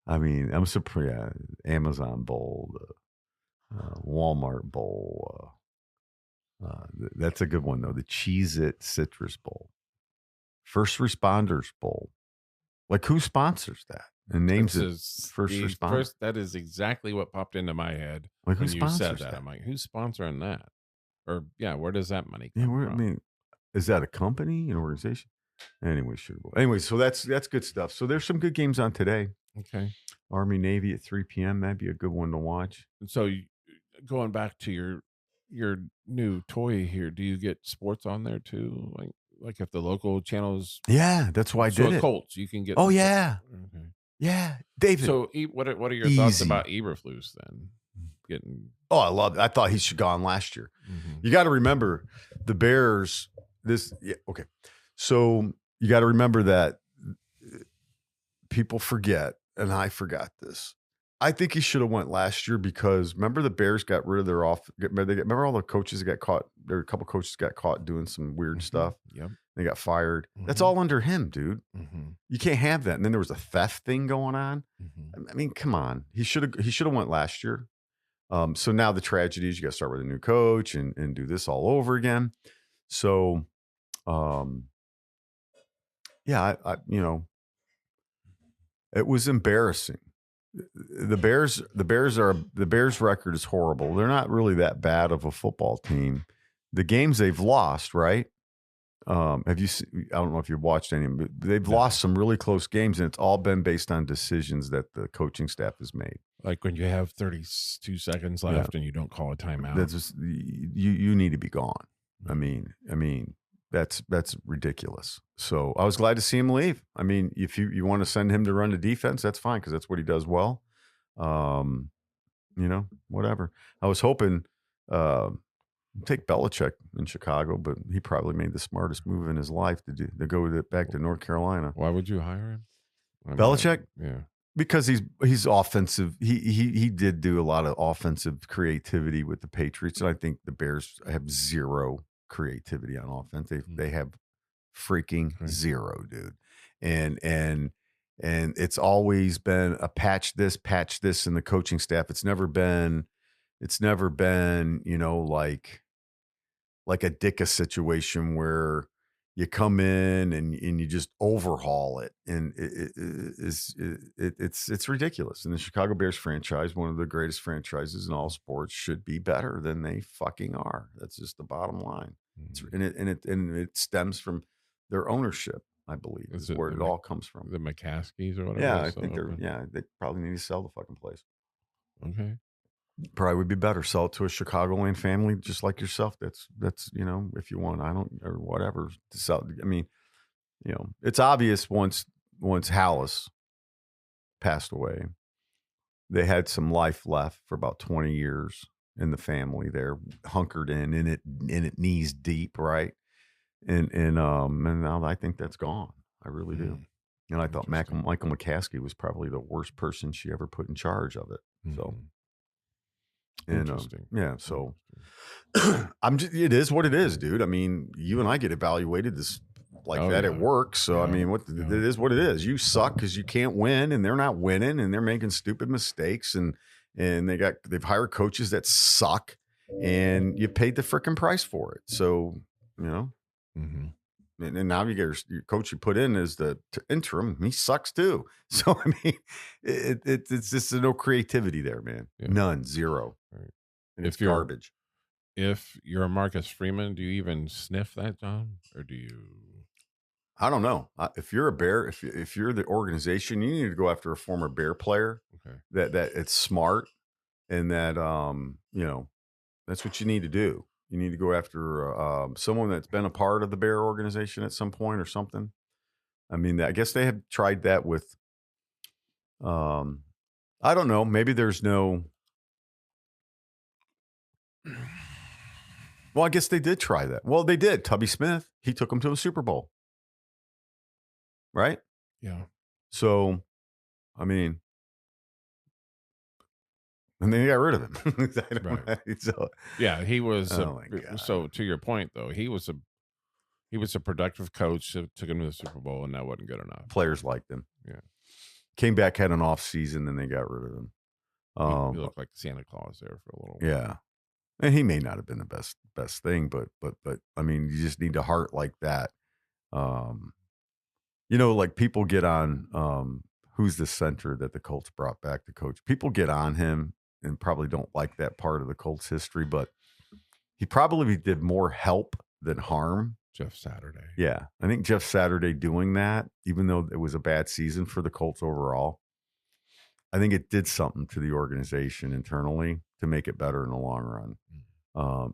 I mean, I'm surprised. Yeah, Amazon Bowl, Walmart Bowl. That's a good one, though. The Cheez-It Citrus Bowl. First Responders Bowl. Like, who sponsors that? And names it First Responders. That is exactly what popped into my head Like, who when you said sponsors that. that? I'm like, who's sponsoring that? Or, where does that money come I from? mean, is that a company, an organization? Anyway, sure. Anyway, so that's good stuff. So there's some good games on today. Okay. Army Navy at 3 p.m. That'd be a good one to watch. So going back to your new toy here, do you get sports on there too? Like if the local channels, Yeah, that's why I did it. Colts, you can get. Oh yeah, Okay. yeah, David. So what are your thoughts Easy. about Eberflus then? Getting. Oh, I love it. I thought he should have gone last year. You got to remember the Bears. Okay. So you got to remember that people forget, and I forgot this. I think he should have went last year because remember the Bears got rid of their remember all the coaches that got caught. There were a couple coaches got caught doing some weird stuff. Yep. They got fired. That's all under him, dude. You can't have that. And then there was a theft thing going on. I mean, come on. He should have went last year. So now the tragedy is you got to start with a new coach and do this all over again. So, yeah, I it was embarrassing. The Bears record is horrible. They're not really that bad of a football team. The games they've lost, right? Have you seen, I don't know if you've watched any of them, but they've lost some really close games, and it's all been based on decisions that the coaching staff has made. Like when you have 32 seconds left and you don't call a timeout. That's just, you need to be gone. I mean, that's ridiculous. So I was glad to see him leave. I mean, if you want to send him to run the defense, that's fine because that's what he does well. Whatever. I was hoping take Belichick in Chicago, but he probably made the smartest move in his life to go back to North Carolina. Why would you hire him? Belichick? Yeah. Because he's offensive. He did do a lot of offensive creativity with the Patriots, and I think the Bears have zero creativity on offense. They have freaking zero, dude. And it's always been a patch this, in the coaching staff. It's never been, like a Dicka situation where you come in and you just overhaul it, and it's ridiculous. And the Chicago Bears franchise, one of the greatest franchises in all sports, should be better than they fucking are. That's just the bottom line. And it stems from their ownership. I believe Is is it where the it all comes from. The McCaskies or whatever. Yeah, they I sell think up there? they probably need to sell the fucking place. Okay. Probably would be better. Sell it to a Chicagoland family just like yourself. That's if you want, I don't or whatever to sell. I mean, it's obvious once Hallis passed away, they had some life left for about 20 years in the family. They're hunkered in it knees deep, right? And now I think that's gone. I really do. And I thought Interesting. Michael McCaskey was probably the worst person she ever put in charge of it. So, and Interesting. yeah, so it is what it is, dude. I mean, you and I get evaluated that at work. So I mean, it is what it is. You suck because you can't win, and they're not winning, and they're making stupid mistakes, and they've hired coaches that suck, and you paid the freaking price for it. So and now you get your coach you put in as the interim. He sucks too. So I mean, it's just no creativity there, man. Yeah. None, zero. Right. And it's garbage. If you're a Marcus Freeman, do you even sniff that, John, or do you? I don't know. If you're a Bear, if you're the organization, you need to go after a former Bear player that it's smart and that that's what you need to do. You need to go after someone that's been a part of the Bear organization at some point or something. I mean, I guess they have tried that with. I don't know. Maybe there's no. Well, I guess they did try that. Well, they did. Tubby Smith, he took them to a Super Bowl. Right? Yeah. So, I mean, and then they got rid of him. Right. So, yeah, he was. God. So to your point, though, he was a productive coach that took him to the Super Bowl, and that wasn't good enough. Players liked him. Yeah. Came back, had an off season, then they got rid of him. He looked like Santa Claus there for a little while. Yeah. And he may not have been the best thing, but I mean, you just need a heart like that. Like people get on who's the center that the Colts brought back to coach. People get on him and probably don't like that part of the Colts history, but he probably did more help than harm. Jeff Saturday. Yeah. I think Jeff Saturday doing that, even though it was a bad season for the Colts overall, I think it did something to the organization internally to make it better in the long run.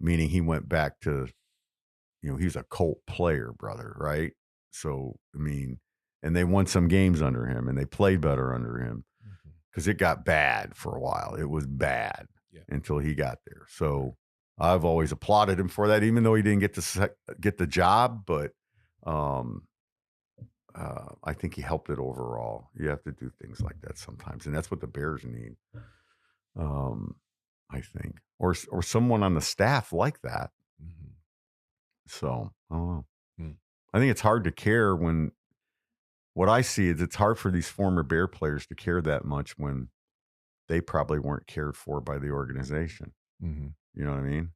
Meaning he went back to, he's a Colt player, brother, right? So, I mean, and they won some games under him and they played better under him because it got bad for a while. It was bad until he got there. So I've always applauded him for that, even though he didn't get the job. But I think he helped it overall. You have to do things like that sometimes, and that's what the Bears need. I think, or someone on the staff like that. So I don't know. I think it's hard to care when. What I see is it's hard for these former Bear players to care that much when they probably weren't cared for by the organization. You know what I mean?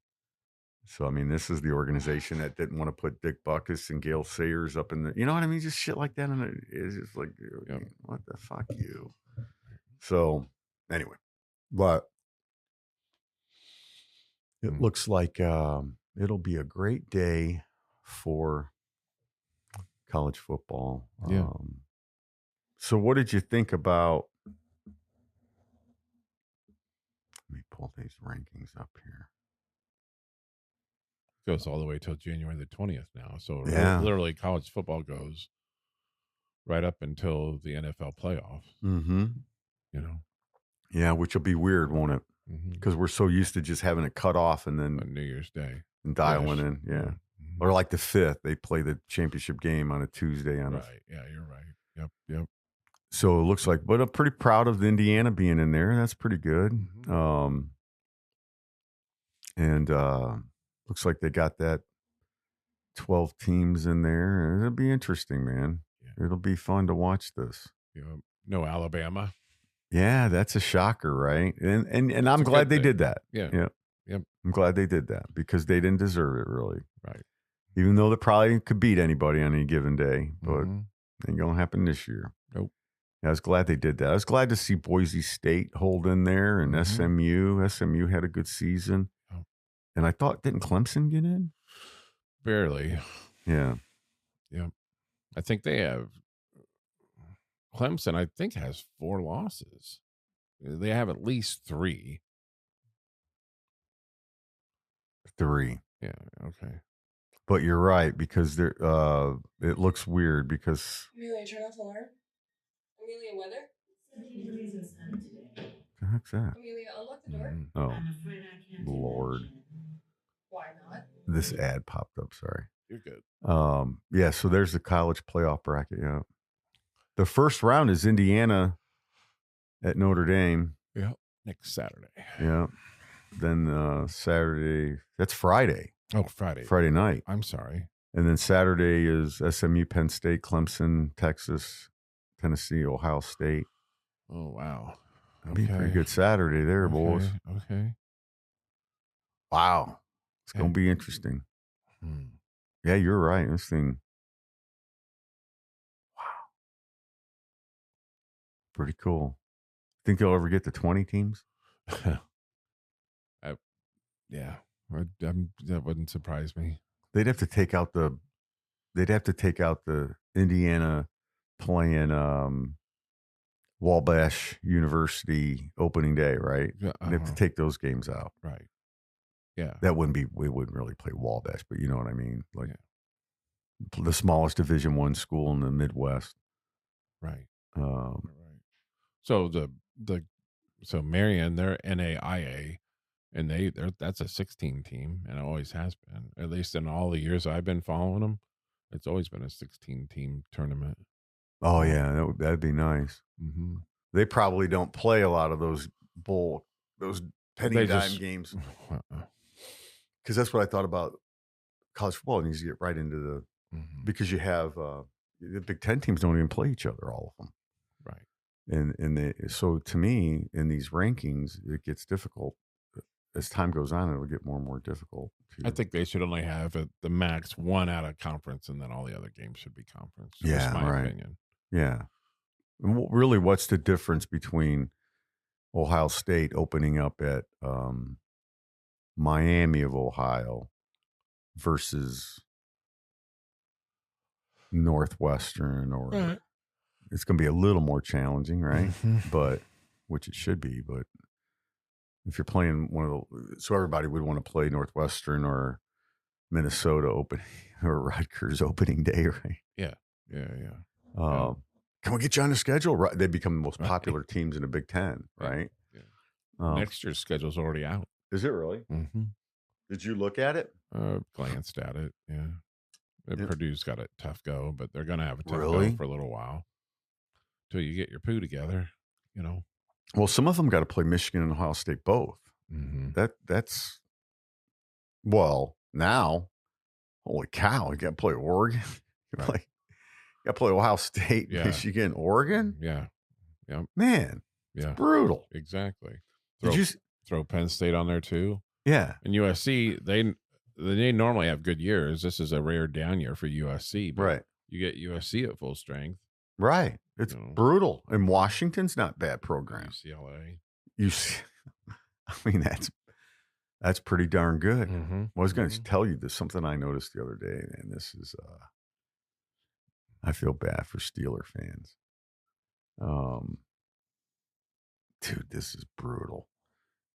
So, I mean, this is the organization that didn't want to put Dick Butkus and Gail Sayers up in the, you know what I mean? Just shit like that. And it's just like, what the fuck you? So, anyway, but it looks like it'll be a great day for college football. Yeah. So what did you think about, let me pull these rankings up here. Goes all the way till January the 20th now. So literally college football goes right up until the NFL playoffs. Yeah, which will be weird, won't it? Because we're so used to just having it cut off and then on New Year's Day and dialing in. Yeah. Or like the 5th, they play the championship game on a Tuesday. Right. Yeah, you're right. Yep. So it looks like, but I'm pretty proud of Indiana being in there. That's pretty good. And looks like they got that 12 teams in there. It'll be interesting, man. Yeah. It'll be fun to watch this. No Alabama. Yeah, that's a shocker, right? And I'm glad they did that. Yeah. I'm glad they did that because they didn't deserve it, really. Right. Even though they probably could beat anybody on any given day, but ain't gonna happen this year. Nope. Yeah, I was glad they did that. I was glad to see Boise State hold in there and SMU. SMU had a good season. Oh. And I thought, didn't Clemson get in? Barely. Yeah. Yep. I think they have Clemson. I think has 4 losses. They have at least 3. 3. Yeah. Okay. But you're right, because there it looks weird because Amelia, turn off alarm. Amelia, weather. 17 degrees and sunny today. what the heck's that? Amelia, unlock the door. Mhm. Oh, I'm afraid I can't. Lord. imagine. Why not? This ad popped up. Sorry. You're good. Yeah, so there's the college playoff bracket. Yeah. The first round is Indiana at Notre Dame. Yeah. Next Saturday. Yeah. Then Saturday, that's Friday. Oh, Friday. Friday night. I'm sorry. And then Saturday is SMU, Penn State, Clemson, Texas, Tennessee, Ohio State. Oh, wow. That'd be a pretty good Saturday there, boys. Okay. Wow. It's going to be interesting. Hmm. Yeah, you're right. This thing. Wow. Pretty cool. Think they'll ever get to 20 teams? Yeah. That wouldn't surprise me. They'd have to take out the Indiana playing Wabash University opening day, right? Yeah, They have to take those games out. Right. Yeah. That wouldn't be, we wouldn't really play Wabash, but you know what I mean? Like the smallest Division I school in the Midwest. Right. Um, Right. So so Marion, they're NAIA, and that's a 16 team, and it always has been. At least in all the years I've been following them, it's always been a 16 team tournament. oh yeah, that'd be nice. Mm-hmm. They probably don't play a lot of those penny They dime just- games, because that's what I thought about college football. It needs to get right into the, Mhm. because you have the Big Ten teams don't even play each other, all of them. Right. So to me, in these rankings, it gets difficult. As time goes on, it'll get more and more difficult. I think they should only have the max one out of conference, and then all the other games should be conference. Yeah, That's my right. opinion. Yeah. And really, what's the difference between Ohio State opening up at Miami of Ohio versus Northwestern? Or Right. it's going to be a little more challenging, right? Mhm. But which it should be. But if you're playing so everybody would want to play Northwestern or Minnesota opening or Rutgers opening day, right? Yeah. Can we get you on the schedule? Right, they become the most Right. popular teams in the Big Ten, Yeah. right? Yeah. Next year's schedule's already out. Is it really? Mm-hmm. Did you look at it? Glanced at it. Yeah. Yeah. Purdue's got a tough go, but they're going to have a tough Really? go for a little while till you get your poo together. You know. Well, some of them got to play Michigan and Ohio State both. Mm-hmm. That's well now. Holy cow! You got to play Oregon. Right. You got to play Ohio State, Yeah. Michigan, Oregon. Yeah. Man, Yeah. brutal. Exactly. Did you? Throw Penn State on there too? Yeah. And USC, they normally have good years. This is a rare down year for USC. But Right. You get USC at full strength. Right. It's You know. brutal. And Washington's not bad program. UCLA. You see, I mean, that's pretty darn good. Mm-hmm. I was going to tell you this, something I noticed the other day, and this is, I feel bad for Steeler fans. Dude, this is brutal.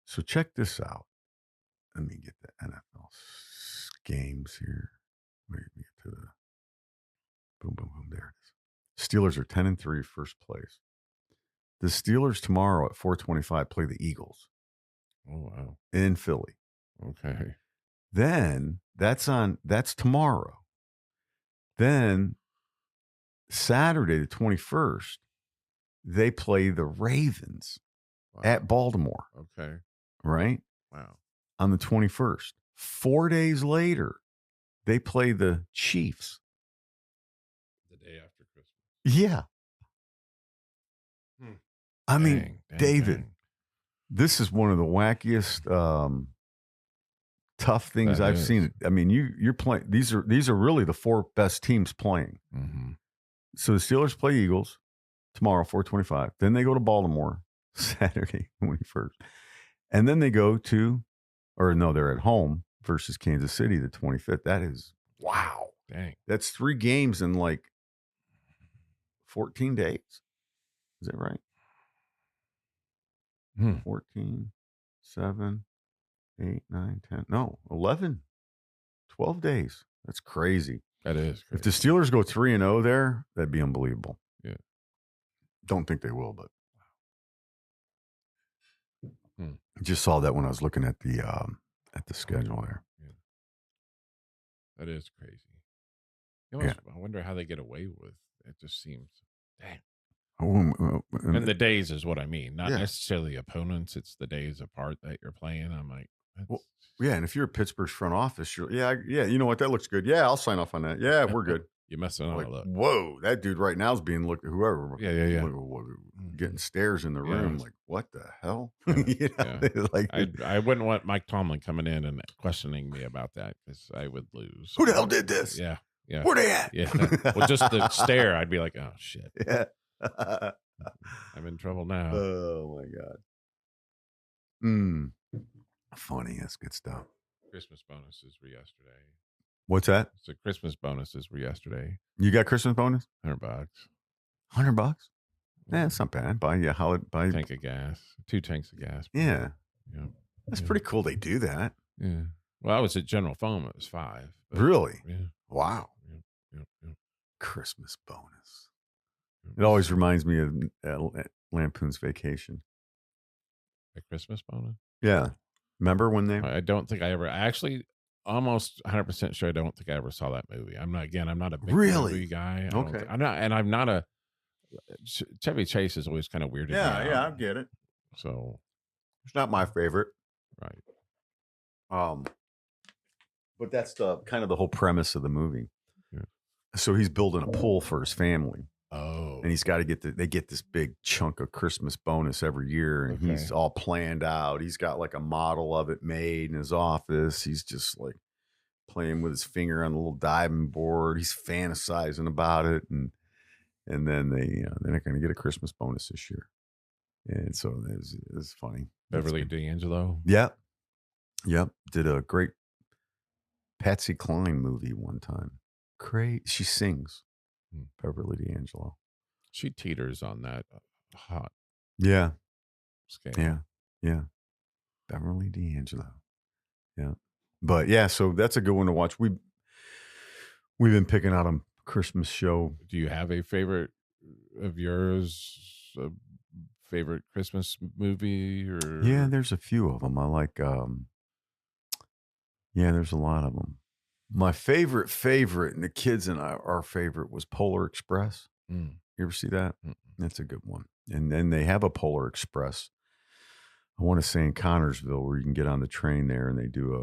So check this out. Let me get the NFL games here. Wait, let me get to the boom, boom, boom. There it is. Steelers are 10-3, first place. The Steelers tomorrow at 4:25 play the Eagles Oh, wow. in Philly. Okay. Then that's tomorrow. Then Saturday, the 21st, they play the Ravens Wow. at Baltimore, Okay. right? Wow. On the 21st. 4 days later, they play the Chiefs. The day after Christmas. Yeah. Hmm. I mean, Dang, David, dang. this is one of the wackiest tough things That I've is. seen. I mean, you're playing, these are really the 4 best teams playing. Mm-hmm. So the Steelers play Eagles tomorrow, 4:25. Then they go to Baltimore Saturday, 21st. And then they go they're at home versus Kansas City, the 25th. That is, wow. Dang. That's 3 games in like 14 days. Is that right? 14, 7, 8, 9, 10. No, 11, 12 days. That's crazy. That is If crazy. the Steelers go 3-0 there, that'd be unbelievable. Yeah. Don't think they will, but Hmm. just saw that when I was looking at the schedule there. Yeah. That is crazy. You almost, I wonder how they get away with it. Just seems, dang. And the days is what I mean, not necessarily opponents. It's the days apart that you're playing. I'm like, well, yeah. And if you're at Pittsburgh's front office, you're you know what, that looks good. Yeah, I'll sign off on that. Yeah, we're good. You're messing on Like, a look. whoa, that dude right now is being looked at whoever. Yeah. Getting stares in the room. Like, what the hell? Yeah. Like, I wouldn't want Mike Tomlin coming in and questioning me about that because I would lose. Who the hell did this? Yeah. Where they at? Yeah. Well, just the stare, I'd be like, oh shit. Yeah. I'm in trouble now. Oh my God. Funny. That's good stuff. Christmas bonuses were yesterday. What's that? So Christmas bonuses were yesterday. You got Christmas bonus? $100. $100? Yeah, it's not bad. Buy Tank of gas. 2 tanks of gas. Yeah. Yeah. That's pretty cool. They do that. Yeah. Well, I was at General Foam. It was 5. But, Really? Yeah. Wow. Yeah. Christmas bonus. It always reminds me of Lampoon's Vacation. A Christmas bonus? Yeah. Remember when they? I don't think I actually almost 100% sure I don't think I ever saw that movie. I'm not a big movie guy. Okay. I'm not a Chevy Chase is always kind of weird. Yeah, I get it. So It's not my favorite. Right. But that's the kind of the whole premise of the movie. Yeah. So he's building a pool for his family. Oh. And he's got to they get this big chunk of Christmas bonus every year. And he's all planned out. He's got like a model of it made in his office. He's just like playing with his finger on the little diving board. He's fantasizing about it. And then they're not going to get a Christmas bonus this year. And so it was funny. Beverly D'Angelo. Yep. Did a great Patsy Cline movie one time. Great. She sings. Beverly D'Angelo. She teeters on that hot Yeah. scale. Yeah. Beverly D'Angelo. Yeah. But yeah, so that's a good one to watch. We've been picking out a Christmas show. Do you have a favorite of yours? A favorite Christmas movie? Or Yeah, there's a few of them. I like. There's a lot of them. My favorite, and the kids and our favorite was Polar Express. You ever see that? That's a good one. And then they have a Polar Express. I want to say in Connorsville, where you can get on the train there, and they do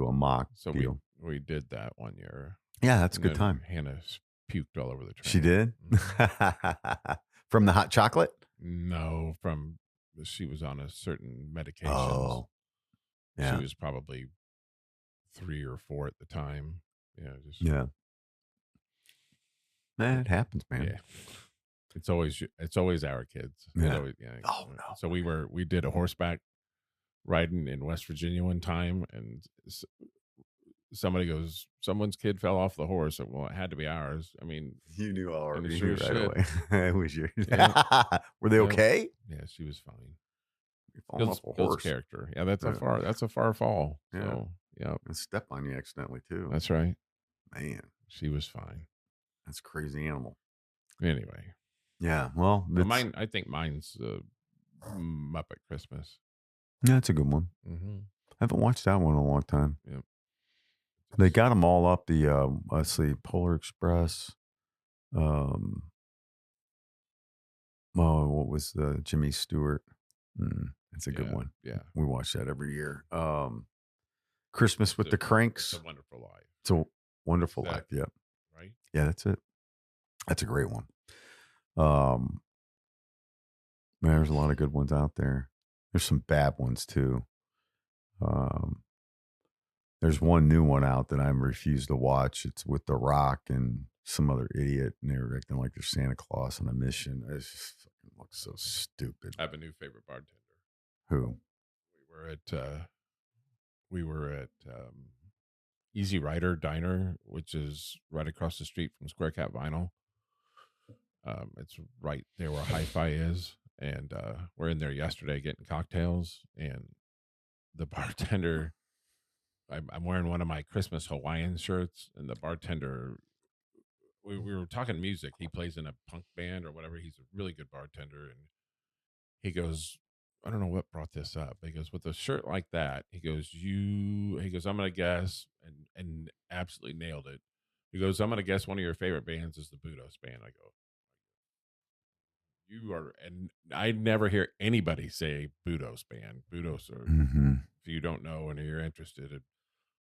a mock deal. We did that one year. Yeah, that's a good time. Hannah puked all over the train. She did? From the hot chocolate? No, she was on a certain medication. Oh, yeah. She was probably 3 or 4 at the time. Yeah. It happens, man. Yeah. It's always our kids. Yeah. Oh no. So we did a horseback riding in West Virginia one time, and somebody goes, someone's kid fell off the horse. Well, it had to be ours. I mean, you knew already sure right away. It was yours. Yeah. Were they okay? Yeah, she was fine. Falling off a horse. Character. Yeah, that's a far fall. Yeah. So, yeah. And step on you accidentally too. That's right. Man. She was fine. That's a crazy animal. Anyway. Yeah. Well, I think mine's Muppet Christmas. Yeah, that's a good one. Mm-hmm. I haven't watched that one in a long time. Yep. They got them all up. Let's see, Polar Express. What was the Jimmy Stewart? That's a good one. Yeah. We watch that every year. Christmas with the Cranks. It's a Wonderful Life. It's a Wonderful Life. Yep. Right? Yeah, that's it. That's a great one. Man, there's a lot of good ones out there. There's some bad ones too. There's one new one out that I refuse to watch. It's with The Rock and some other idiot, and they're acting like they're Santa Claus on a mission. It just fucking looks so stupid. I have a new favorite bartender. Who? We were at Easy Rider Diner, which is right across the street from Square Cat Vinyl. It's right there where Hi-Fi is, and we're in there yesterday getting cocktails, and the bartender. I'm wearing one of my Christmas Hawaiian shirts, and the bartender. We were talking music. He plays in a punk band or whatever. He's a really good bartender, and he goes, I don't know what brought this up. He goes, with a shirt like that, he goes, I'm gonna guess, and absolutely nailed it. He goes, I'm gonna guess one of your favorite bands is the Budos band. I go, you are, and I never hear anybody say Budos band. Budos are, Mm-hmm. if you don't know and you're interested,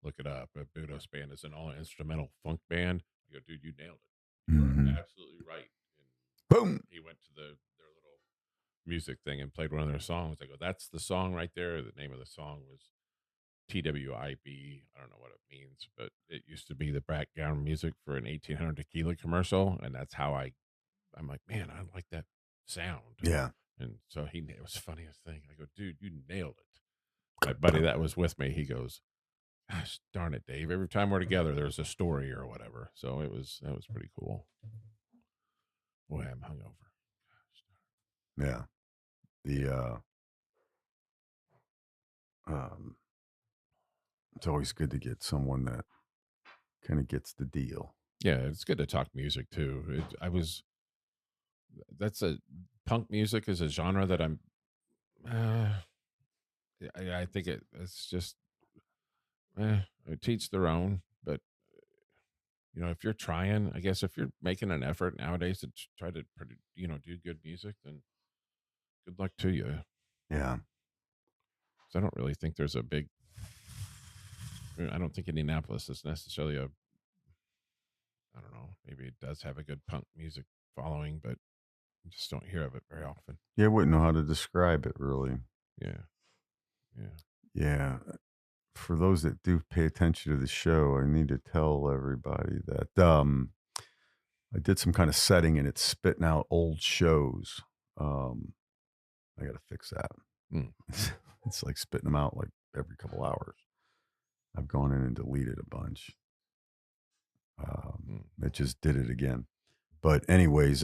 look it up. A Budos band is an all instrumental funk band. I go, dude, you nailed it. You Mhm. are absolutely right. And Boom. he went to their little music thing and played one of their songs. I go, that's the song right there. The name of the song was TWIB. I don't know what it means, but it used to be the background music for an 1800 tequila commercial, and that's how I'm like, man, I like that sound. Yeah. And so it was the funniest thing. I go, dude, you nailed it. My buddy that was with me, he goes, gosh darn it, Dave. Every time we're together, there's a story or whatever. So that was pretty cool. Boy, I'm hungover. Yeah. The it's always good to get someone that kind of gets the deal. Yeah, it's good to talk music too. Punk music is a genre that I think it's just, teach their own. But if you're trying, I guess if you're making an effort nowadays to try to, do good music, then good luck to you. Yeah. So I don't really think there's a big. I don't think Indianapolis is necessarily I don't know. Maybe it does have a good punk music following, but I just don't hear of it very often. Yeah, I wouldn't know how to describe it really. Yeah. Yeah. For those that do pay attention to the show, I need to tell everybody that I did some kind of setting and it's spitting out old shows. I got to fix that. It's like spitting them out like every couple hours. I've gone in and deleted a bunch. It just did it again. But anyways,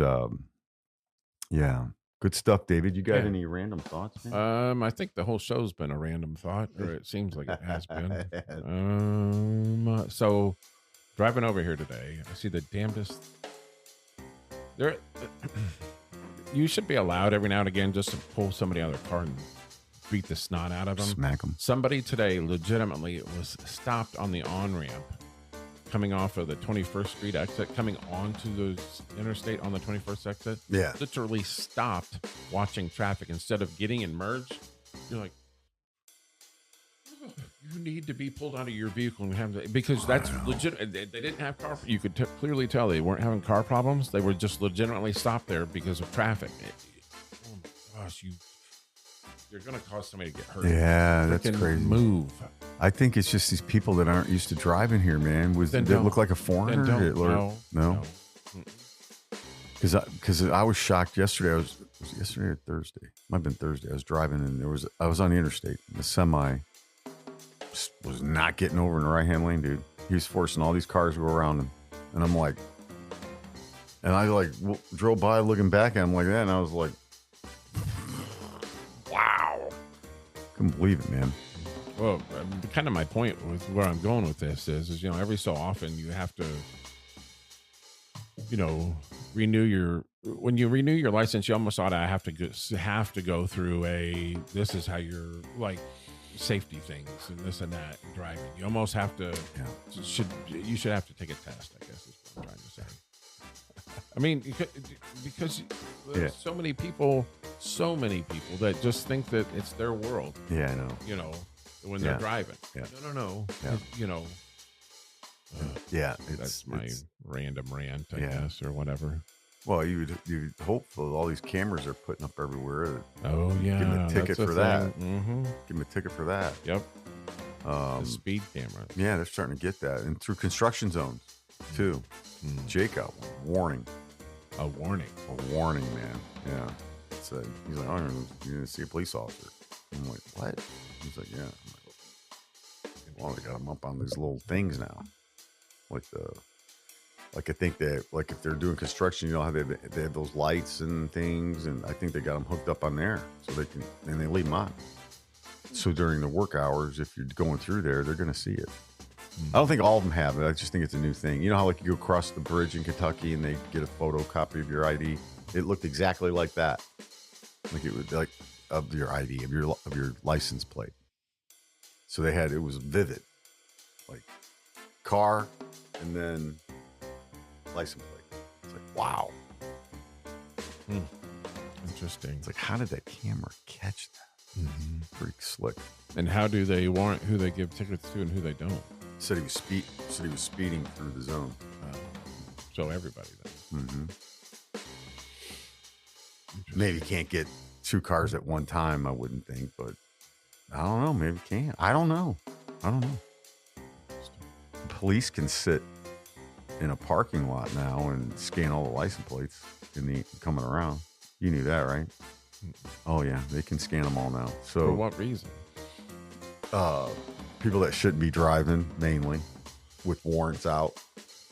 yeah, good stuff, David. You got any random thoughts, man? I think the whole show's been a random thought, or it seems like it has been. So driving over here today, I see the damnedest. There, you should be allowed every now and again just to pull somebody out of their car and beat the snot out of them. Smack them. Somebody today legitimately was stopped on the on-ramp coming off of the 21st Street exit, coming onto the interstate on the 21st exit. Yeah. Literally stopped watching traffic. Instead of getting in merge, you're like, you need to be pulled out of your vehicle and have to, because that's legit. They didn't have car. You could clearly tell they weren't having car problems. They were just legitimately stopped there because of traffic. Oh my gosh, you're going to cause somebody to get hurt. Yeah, that's Freaking crazy. Move. I think it's just these people that aren't used to driving here, man. They look like a foreigner? Then don't. No. Because I was shocked yesterday. Was it yesterday or Thursday? Might have been Thursday. I was driving and I was on the interstate. The semi was not getting over in the right hand lane, dude. He was forcing all these cars to go around him, and I'm like, and I drove by looking back at him like that, and I was like, wow, couldn't believe it, man. Well, kind of my point with where I'm going with this is every so often you have to, when you renew your license, you almost ought to have to go through this is how you're like safety things and this and that and driving. You almost have to, you should have to take a test, I guess is what I'm trying to say. I mean, because there's so many people that just think that it's their world. Yeah, I know. When they're driving. Yeah. No. Yeah. That's my random rant, I guess, or whatever. Well, you'd hope for all these cameras are putting up everywhere. Oh, yeah. Give them a ticket for that. Mm-hmm. Give them a ticket for that. Yep. The speed cameras. Yeah, they're starting to get that. And through construction zones, too. Jake got a warning. A warning? A warning, man. Yeah. He's like, oh, you're going to see a police officer. I'm like, what? He's like, yeah. I'm like, well, they got him up on these little things now. Like Like I think that, like if they're doing construction, you know how they have those lights and things, and I think they got them hooked up on there so they can, and they leave them on. So during the work hours, if you're going through there, they're going to see it. I don't think all of them have it. I just think it's a new thing. You know how like you go across the bridge in Kentucky and they get a photocopy of your ID? It looked exactly like that. Like it was like of your ID, of your license plate. So they had, it was vivid. Like car and then license plate. It's like, wow. Interesting. It's like, how did that camera catch that? Pretty slick. And how do they warrant who they give tickets to and who they don't? Said he was speeding through the zone. So everybody then. Maybe can't get two cars at one time, I wouldn't think, but I don't know. Maybe can. I don't know. Police can sit in a parking lot now and scan all the license plates coming around. You knew that, right? Oh yeah, they can scan them all now. So For what reason? People that shouldn't be driving, mainly with warrants out,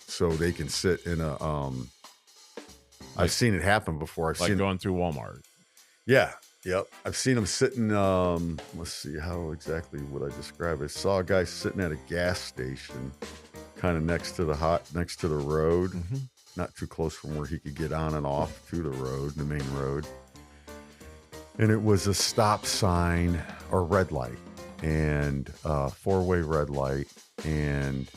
so they can sit in a. I've seen it happen before. I've Like seen going through Walmart. Yeah. Yep. I've seen them sitting. Let's see, how exactly would I describe it? I saw a guy sitting at a gas station, kind of next to the road, not too close from where he could get on and off to the road, the main road. And it was a stop sign or red light, and four-way red light, and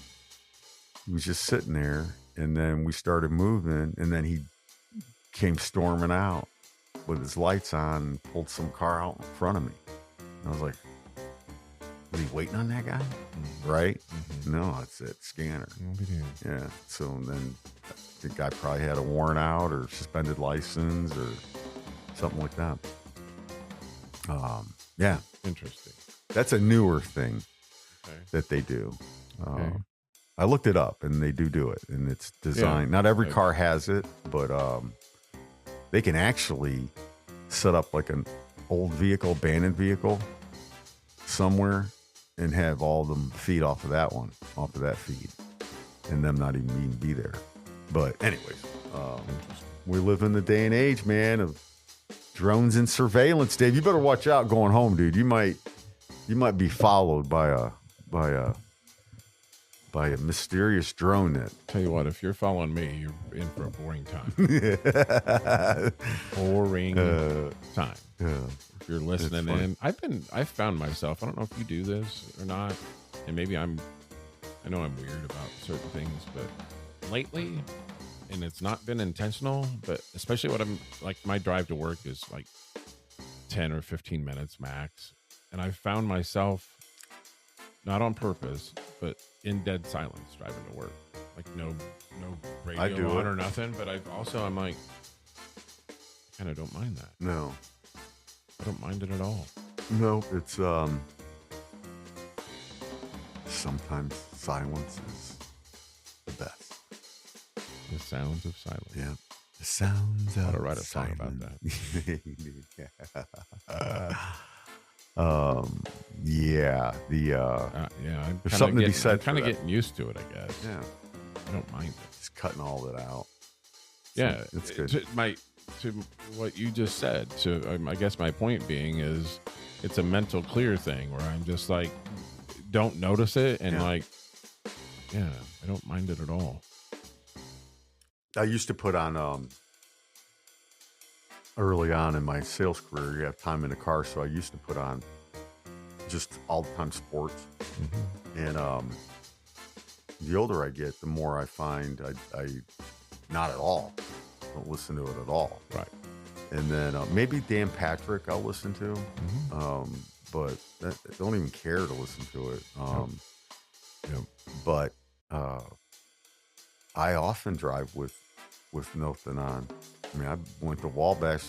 he was just sitting there. And then we started moving, and then he came storming out with his lights on and pulled some car out in front of me. And I was like, was he waiting on that guy? Right? No, it's that scanner. Yeah. So then the guy probably had a warrant out or suspended license or something like that. Yeah. Interesting. That's a newer thing Okay. that they do. Okay. I looked it up, and they do it, and it's designed. Yeah. Not every car has it, but they can actually set up like an old vehicle, abandoned vehicle somewhere, and have all of them feed off of that feed, and them not even be there. But anyways, we live in the day and age, man, of drones and surveillance. Dave, you better watch out going home, dude. You might be followed by a mysterious drone that. Tell you what, if you're following me, you're in for a boring time. Boring time. Yeah. If you're listening in, I found myself, I don't know if you do this or not, and maybe I know I'm weird about certain things, but lately, and it's not been intentional, but especially what I'm like, my drive to work is like 10 or 15 minutes max. And I found myself, not on purpose, but in dead silence driving to work. Like no radio on or nothing. But I'm like, I kind of don't mind that. No. I don't mind it at all. No, it's sometimes silence is the best. The sounds of silence. Yeah. The sounds of I ought to write a song about yeah. I'm There's something to be said I'm kind for of that. getting used to it, I guess. Yeah. I don't mind it. Just cutting all that out. Yeah, it's good. To what you just said. So I guess my point being is, it's a mental clear thing where I'm just like, don't notice it, and I don't mind it at all. I used to put on early on in my sales career, you have time in the car, so I used to put on just all the time sports. And the older I get, the more I find I not at all don't listen to it at all. Right. And then maybe Dan Patrick I'll listen to, but I don't even care to listen to it. But I often drive with nothing on. I mean, I went to Wabash,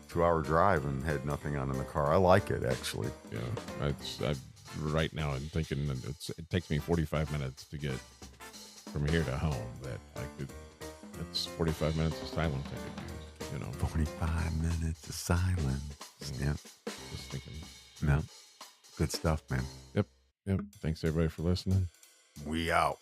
2-hour drive, and had nothing on in the car. I like it, actually. Yeah, right now I'm thinking that it takes me 45 minutes to get from here to home. That's 45 minutes of silence I could use. 45 minutes of silence. Yeah. Just thinking. No. Good stuff, man. Yep. Thanks everybody for listening. We out.